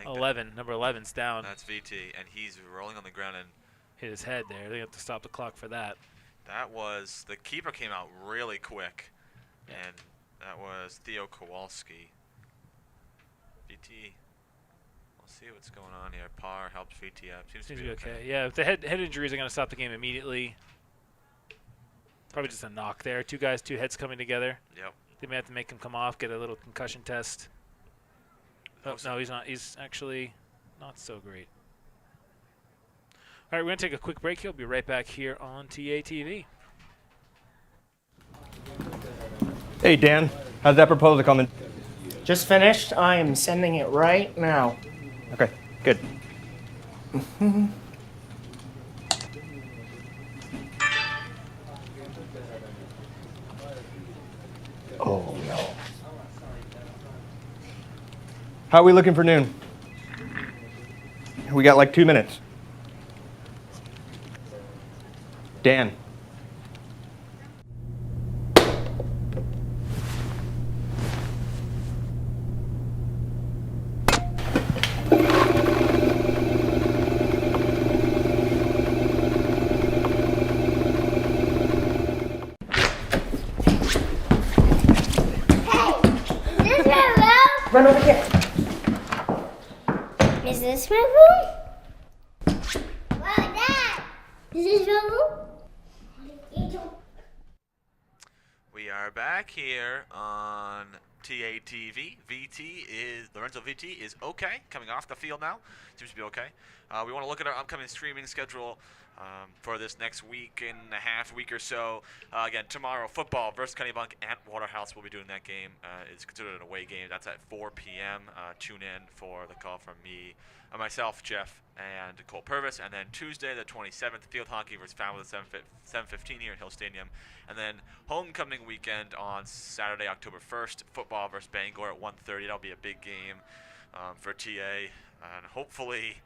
Speaker 2: 11, number 11's down.
Speaker 1: That's VT, and he's rolling on the ground and
Speaker 2: hit his head there. They have to stop the clock for that.
Speaker 1: That was the keeper came out really quick, and that was Theo Kowalski. VT. We'll see what's going on here. Par helps VT up. Seems to be okay.
Speaker 2: Yeah, if the head injuries are going to stop the game immediately. Probably just a knock there. 2 guys, 2 heads coming together.
Speaker 1: Yep.
Speaker 2: They may have to make him come off, get a little concussion test. Oh, no, he's not. He's actually not so great. All right, we're going to take a quick break. He'll be right back here on TATV.
Speaker 4: Hey, Dan. How's that proposal coming?
Speaker 5: Just finished. I am sending it right now.
Speaker 4: Okay, good. Oh, no. How are we looking for noon? We got like 2 minutes. Dan.
Speaker 5: Run over here.
Speaker 6: Is this my room? Wow, Dad! Is this your room?
Speaker 1: We are back here on TATV. Lorenzo VT is okay, coming off the field now. Seems to be okay. We want to look at our upcoming streaming schedule for this next week and a half, week or so. Again, tomorrow, football versus Kennebunk at Waterhouse. We'll be doing that game. It's considered an away game. That's at 4 p.m. Tune in for the call from me, myself, Jeff, and Cole Purvis. And then Tuesday, the 27th, field hockey versus Falmouth at 7:15 here at Hill Stadium. And then homecoming weekend on Saturday, October 1st, football versus Bangor at 1:30. That'll be a big game for TA. And hopefully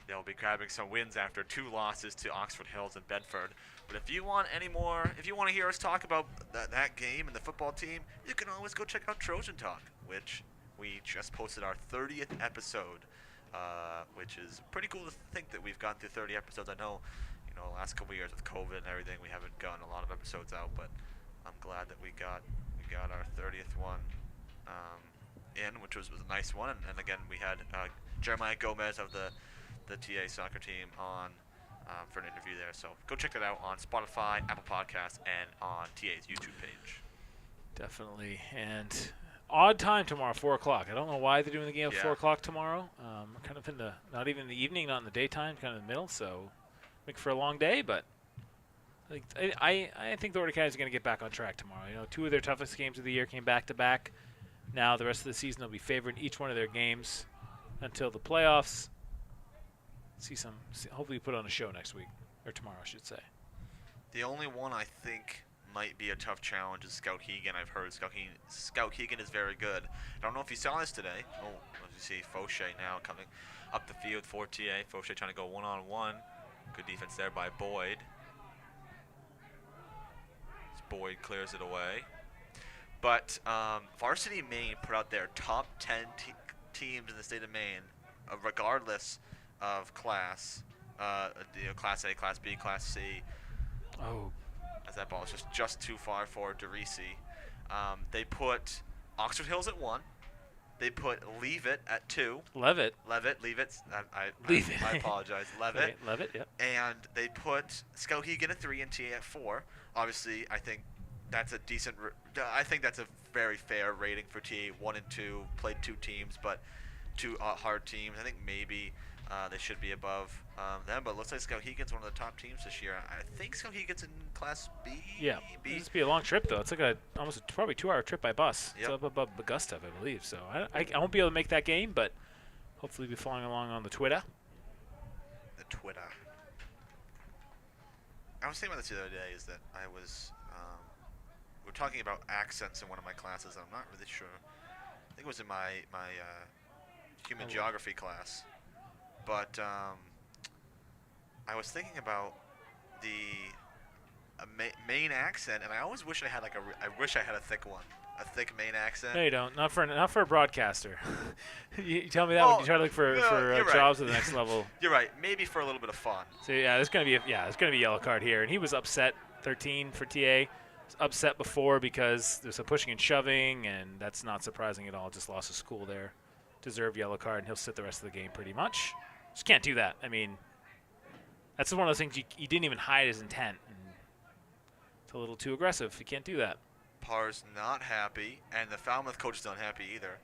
Speaker 1: they'll be grabbing some wins after 2 losses to Oxford Hills and Bedford. But if you want any more, if you want to hear us talk about that game and the football team, you can always go check out Trojan Talk, which we just posted our 30th episode, which is pretty cool to think that we've gotten through 30 episodes. I know, the last couple of years with COVID and everything, we haven't gotten a lot of episodes out, but I'm glad that we got our 30th one in, which was a nice one. And again, we had Jeremiah Gomez of the TA soccer team on for an interview there. So go check that out on Spotify, Apple Podcasts, and on TA's YouTube page.
Speaker 2: Definitely. And odd time tomorrow, 4 o'clock. I don't know why they're doing the game at 4 o'clock tomorrow. We're kind of in not even in the evening, not in the daytime, kind of in the middle. So make for a long day, but I think the Thornton Academy is going to get back on track tomorrow. 2 of their toughest games of the year came back to back. Now the rest of the season they'll be favored in each one of their games until the playoffs. Hopefully put on a show next week, or tomorrow I should say.
Speaker 1: The only one I think might be a tough challenge is Scout Hegan. I've heard Scout Hegan is very good. I don't know if you saw this today. Oh, as you see, Fauché now coming up the field for TA. Fauché trying to go one-on-one. Good defense there by Boyd. As Boyd clears it away. But Varsity Maine put out their top 10 teams in the state of Maine, regardless of class, Class A, Class B, Class C.
Speaker 2: Oh.
Speaker 1: As that ball is just too far for DeRisi. They put Oxford Hills at 1. They put Leavitt at 2.
Speaker 2: Leavitt.
Speaker 1: I apologize. Leavitt.
Speaker 2: Okay, Leavitt, yep.
Speaker 1: And they put Skowhegan at 3 and TA at 4. Obviously, I think that's a decent. I think that's a very fair rating for TA. 1 and 2 played 2 teams, but two hard teams. I think maybe they should be above them, but it looks like Skowhegan's one of the top teams this year. I think Skowhegan's in Class B.
Speaker 2: Yeah,
Speaker 1: B.
Speaker 2: it'll just be a long trip though. It's like almost probably 2-hour trip by bus.
Speaker 1: Yep.
Speaker 2: It's up above Augusta, I believe. So I won't be able to make that game, but hopefully be following along on the Twitter.
Speaker 1: The Twitter. I was thinking about this the other day. Is that I was we were talking about accents in one of my classes. I'm not really sure. I think it was in my human geography class, but I was thinking about the Maine accent, and I always wish I had I wish I had a thick one, a thick Maine accent.
Speaker 2: No, you don't. Not for a broadcaster. you tell me that when you try to look for jobs at the next level.
Speaker 1: You're right. Maybe for a little bit of fun.
Speaker 2: So yeah, there's gonna be a yellow card here, and he was upset. 13 for TA. Upset before because there's some pushing and shoving, and that's not surprising at all. Just lost his school there. Deserved yellow card, and he'll sit the rest of the game pretty much. Just can't do that. I mean, that's one of those things you didn't even hide his intent. And it's a little too aggressive. You can't do that.
Speaker 1: Parr's not happy, and the Falmouth coach is not happy either.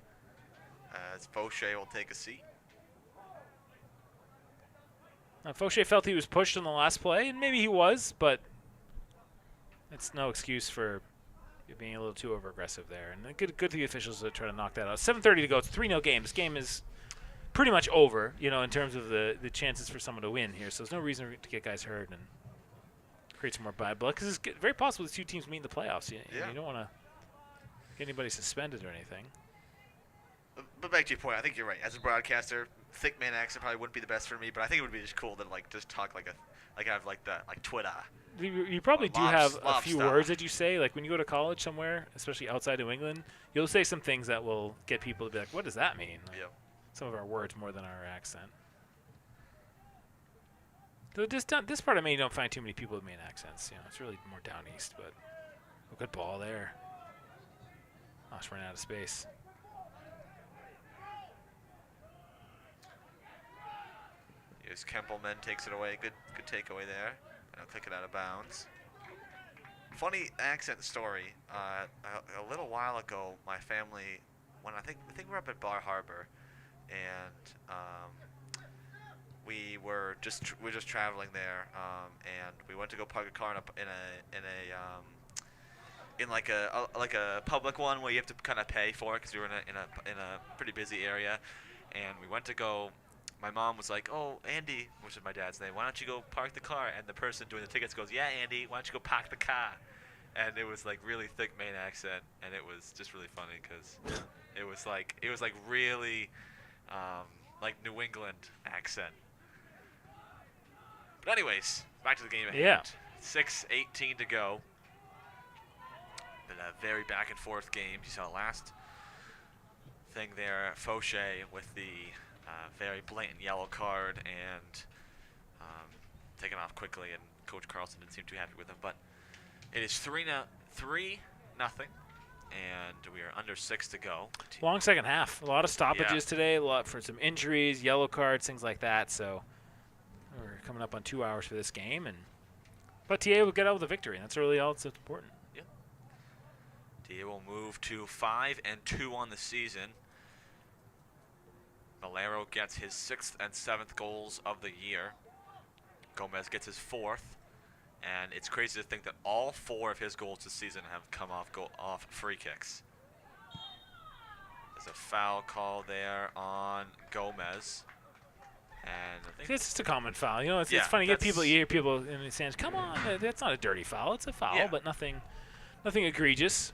Speaker 1: As Fauché will take a seat.
Speaker 2: Fauché felt he was pushed in the last play, and maybe he was, but it's no excuse for being a little too over-aggressive there. And good to the officials to try to knock that out. 7:30 to go. It's 3-0 game. This game is pretty much over, in terms of the chances for someone to win here. So there's no reason to get guys hurt and create some more bad blood. Because it's very possible these two teams meet in the playoffs. You don't want to get anybody suspended or anything.
Speaker 1: But back to your point, I think you're right. As a broadcaster, thick man accent probably wouldn't be the best for me. But I think it would be just cool to just talk like Twitter.
Speaker 2: You probably do have a few words that you say, like when you go to college somewhere, especially outside New England, you'll say some things that will get people to be like, what does that mean? Like some of our words more than our accent. So this part of Maine, you don't find too many people with Maine accents. It's really more down east, but a good ball there. Just ran out of space.
Speaker 1: Here's Kempelman, takes it away. Good takeaway there. I'll kick it out of bounds. Funny accent story. A little while ago, my family, when I think we were up at Bar Harbor, and we were just traveling there, and we went to go park a car in like a public one where you have to kind of pay for it because we were in a pretty busy area, and we went to go. My mom was like, "Oh, Andy," which is my dad's name, "why don't you go park the car?" And the person doing the tickets goes, "Yeah, Andy, why don't you go park the car?" And it was like really thick Maine accent, and it was just really funny because it was like really like New England accent. But anyways, back to the game at hand. 6:18 to go. Been a very back and forth game. You saw last thing there, Fauché with the very blatant yellow card and taken off quickly, and Coach Carlson didn't seem too happy with him. But it is 3-0, and we are under 6 to go.
Speaker 2: Long second half. A lot of stoppages today, a lot for some injuries, yellow cards, things like that. So we're coming up on 2 hours for this game, but TA will get out with a victory, and that's really all that's important.
Speaker 1: Yeah. TA will move to 5-2 on the season. Valero gets his 6th and 7th goals of the year. Gomez gets his 4th. And it's crazy to think that all 4 of his goals this season have come off free kicks. There's a foul call there on Gomez. And I think
Speaker 2: it's just a common foul. It's funny. You hear people in the stands, come on, that's not a dirty foul. It's a foul, but nothing egregious.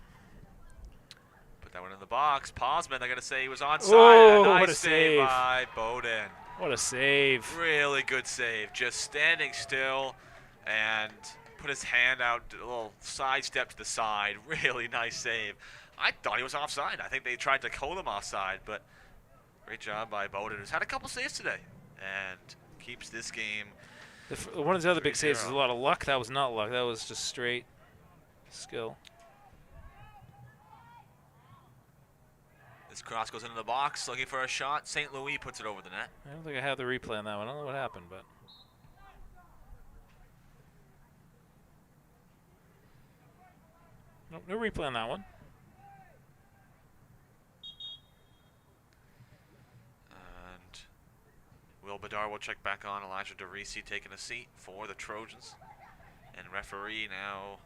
Speaker 1: Put that one in the box. Posman, they're going to say he was onside.
Speaker 2: Oh,
Speaker 1: what a save by Bowden.
Speaker 2: What a save.
Speaker 1: Really good save. Just standing still and put his hand out, a little side step to the side. Really nice save. I thought he was offside. I think they tried to hold him offside, but great job by Bowden, who's had a couple saves today and keeps this game.
Speaker 2: One of the other big saves is a lot of luck. That was not luck. That was just straight skill.
Speaker 1: This cross goes into the box, looking for a shot. St. Louis puts it over the net.
Speaker 2: I don't think I have the replay on that one. I don't know what happened, but. Nope, no replay on that one.
Speaker 1: Bedard will check back on. Elijah DeRisi taking a seat for the Trojans. And referee now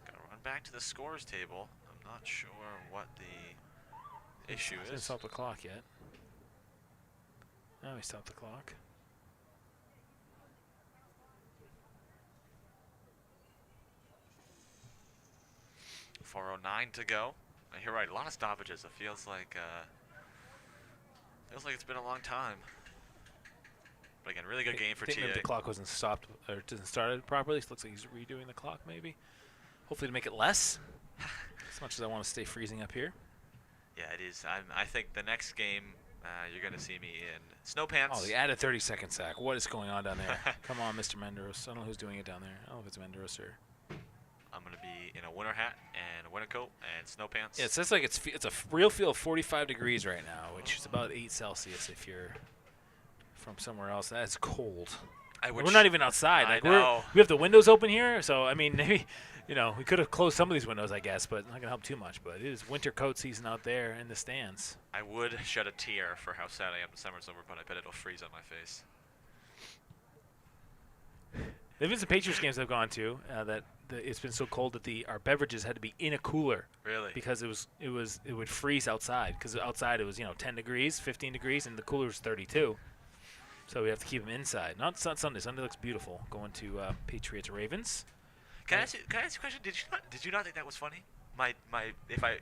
Speaker 1: got to run back to the scores table. I'm not sure what the issue is.
Speaker 2: Hasn't stopped the clock yet. Now he stopped the clock.
Speaker 1: .409 to go. You're right, a lot of stoppages. It feels like it's been a long time. But again, really good game for
Speaker 2: I think
Speaker 1: TA.
Speaker 2: maybe the clock wasn't stopped or didn't started properly. So it looks like he's redoing the clock maybe. Hopefully to make it less. As much as I want to stay freezing up here.
Speaker 1: Yeah, it is. I think the next game you're going to see me in snow pants.
Speaker 2: Oh, the added 30-second sack. What is going on down there? Come on, Mr. Menderos. I don't know who's doing it down there. I don't know if it's Menderos or...
Speaker 1: I'm going to be in a winter hat and a winter coat and snow pants.
Speaker 2: Yeah, it says like it's a real feel of 45 degrees right now, which is about 8 Celsius if you're from somewhere else. That's cold. We're not even outside. Like we have the windows open here, so I mean, maybe we could have closed some of these windows, I guess, but not gonna help too much. But it is winter coat season out there in the stands.
Speaker 1: I would shed a tear for how sad I am the summer's over, but I bet it'll freeze on my face.
Speaker 2: There've been some Patriots games I've gone to that it's been so cold that our beverages had to be in a cooler.
Speaker 1: Really?
Speaker 2: Because it would freeze outside. Because outside it was 10 degrees, 15 degrees, and the cooler was 32. So we have to keep them inside. Not Sunday. Sunday looks beautiful. Going to Patriots Ravens.
Speaker 1: Can I ask you a question? Did you not think that was funny? If I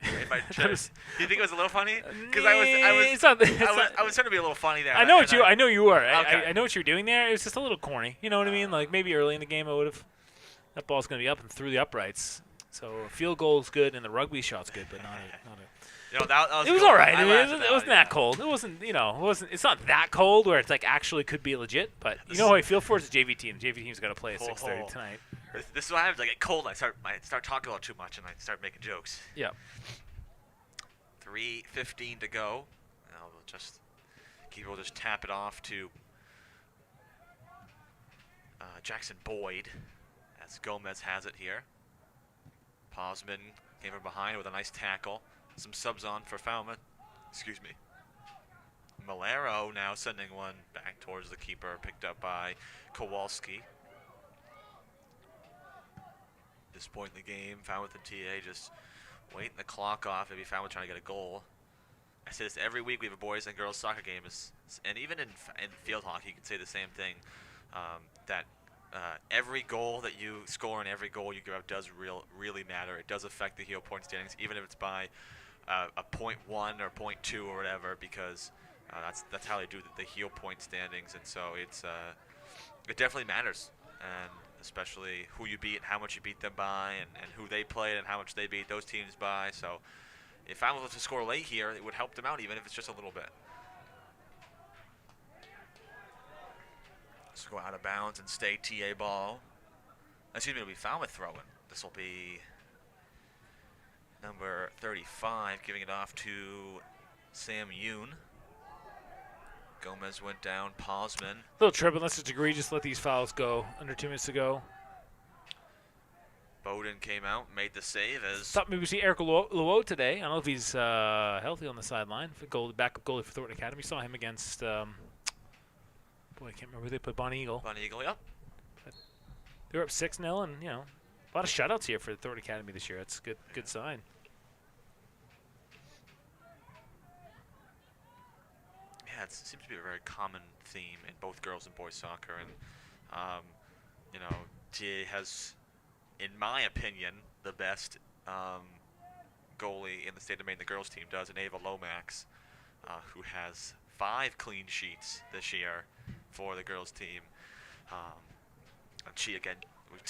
Speaker 1: chose, do you think it was a little funny? Because I was trying to be a little funny there.
Speaker 2: I know you were.
Speaker 1: Okay.
Speaker 2: I know what you're doing there. It was just a little corny. You know what I mean? Like maybe early in the game I would have. That ball's going to be up and through the uprights. So a field goal's good and the rugby shot's good, but not a.
Speaker 1: That was
Speaker 2: it was
Speaker 1: cool.
Speaker 2: all right. It wasn't that cold. It wasn't. It's not that cold where it's like actually could be legit. But you know how I feel for is the JV team. The JV team's got to play at 6:30 tonight.
Speaker 1: This is what happens. I get cold. I start talking about too much, and I start making jokes.
Speaker 2: Yeah.
Speaker 1: 3:15 to go. Now we'll just tap it off to Jackson Boyd, as Gomez has it here. Posman came from behind with a nice tackle. Some subs on for Falmouth. Excuse me. Malero now sending one back towards the keeper, picked up by Kowalski. This point in the game, Falmouth and TA just waiting the clock off. Maybe Falmouth trying to get a goal. I say this every week. We have a boys and girls soccer game, and even in field hockey, you can say the same thing. That every goal that you score and every goal you give up does really matter. It does affect the heel point standings, even if it's by a .1 or .2 or whatever, because that's how they do the heel point standings, and so it definitely matters, and especially who you beat, how much you beat them by, and who they played and how much they beat those teams by. So if Falmouth was to score late here, it would help them out, even if it's just a little bit. Let's go out of bounds and stay TA ball. Excuse me, it'll be Falmouth throwing. This will be number 35, giving it off to Sam Yoon. Gomez went down. Posman.
Speaker 2: A little trip, unless it's egregious. Let these fouls go. Under 2 minutes to go.
Speaker 1: Bowden came out, made the save as.
Speaker 2: Thought maybe we see Eric Luo today. I don't know if he's healthy on the sideline. Backup goalie for Thornton Academy. Saw him against. Boy, I can't remember who they put. Bonnie Eagle.
Speaker 1: Bonnie Eagle, yep.
Speaker 2: But they were up 6-0, and a lot of shutouts here for the Thornton Academy this year. That's a good sign.
Speaker 1: Yeah, it seems to be a very common theme in both girls and boys soccer, and TA has, in my opinion, the best goalie in the state of Maine. The girls team does, and Ava Lomax, who has 5 clean sheets this year for the girls team. And she, again, we were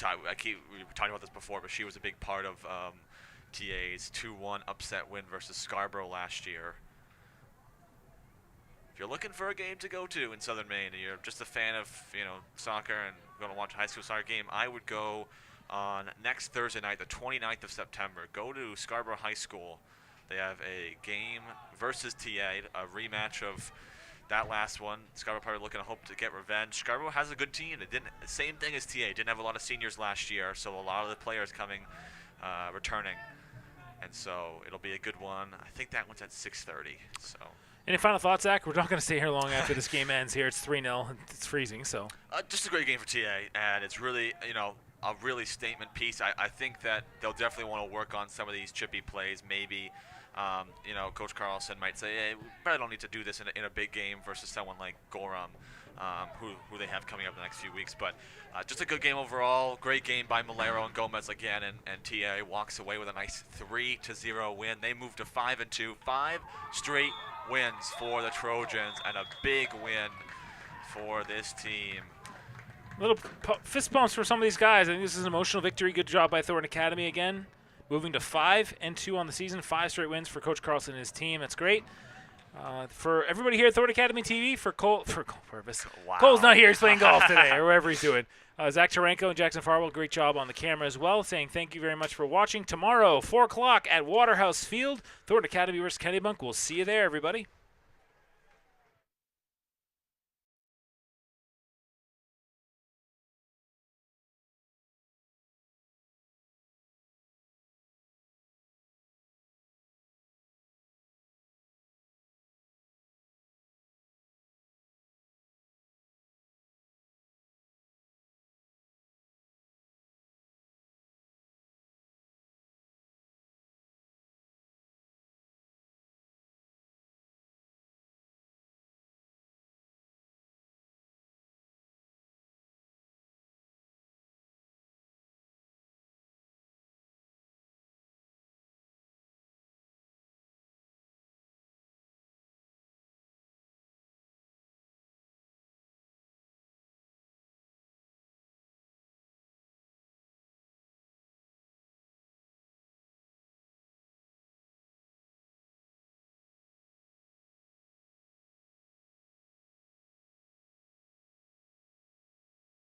Speaker 1: talking about this before, but she was a big part of TA's 2-1 upset win versus Scarborough last year. If you're looking for a game to go to in Southern Maine, and you're just a fan of soccer and going to watch a high school soccer game, I would go on next Thursday night, the 29th of September. Go to Scarborough High School. They have a game versus TA, a rematch of that last one. Scarborough probably looking to hope to get revenge. Scarborough has a good team. It didn't, same thing as TA. Didn't have a lot of seniors last year, so a lot of the players coming, returning, and so it'll be a good one. I think that one's at 6:30. So.
Speaker 2: Any final thoughts, Zach? We're not going to stay here long after this game ends here. It's 3-0. It's freezing, so.
Speaker 1: Just a great game for TA, and it's really, a really statement piece. I think that they'll definitely want to work on some of these chippy plays. Maybe, Coach Carlson might say, hey, we probably don't need to do this in a big game versus someone like Gorham, who they have coming up in the next few weeks. But just a good game overall. Great game by Malero and Gomez again, and TA walks away with a nice 3-0 win. They move to 5-2, 5 straight wins for the Trojans, and a big win for this team.
Speaker 2: Little fist bumps for some of these guys. I think this is an emotional victory. Good job by Thornton Academy again. Moving to 5-2 on the season. 5 straight wins for Coach Carlson and his team. That's great. For everybody here at Thornton Academy TV, for Cole Purvis.
Speaker 1: Wow.
Speaker 2: Cole's not here. He's playing golf today or wherever he's doing. Zach Taranko and Jackson Farwell, great job on the camera as well, saying thank you very much for watching. Tomorrow, 4 o'clock at Waterhouse Field, Thornton Academy versus Kennebunk. We'll see you there, everybody.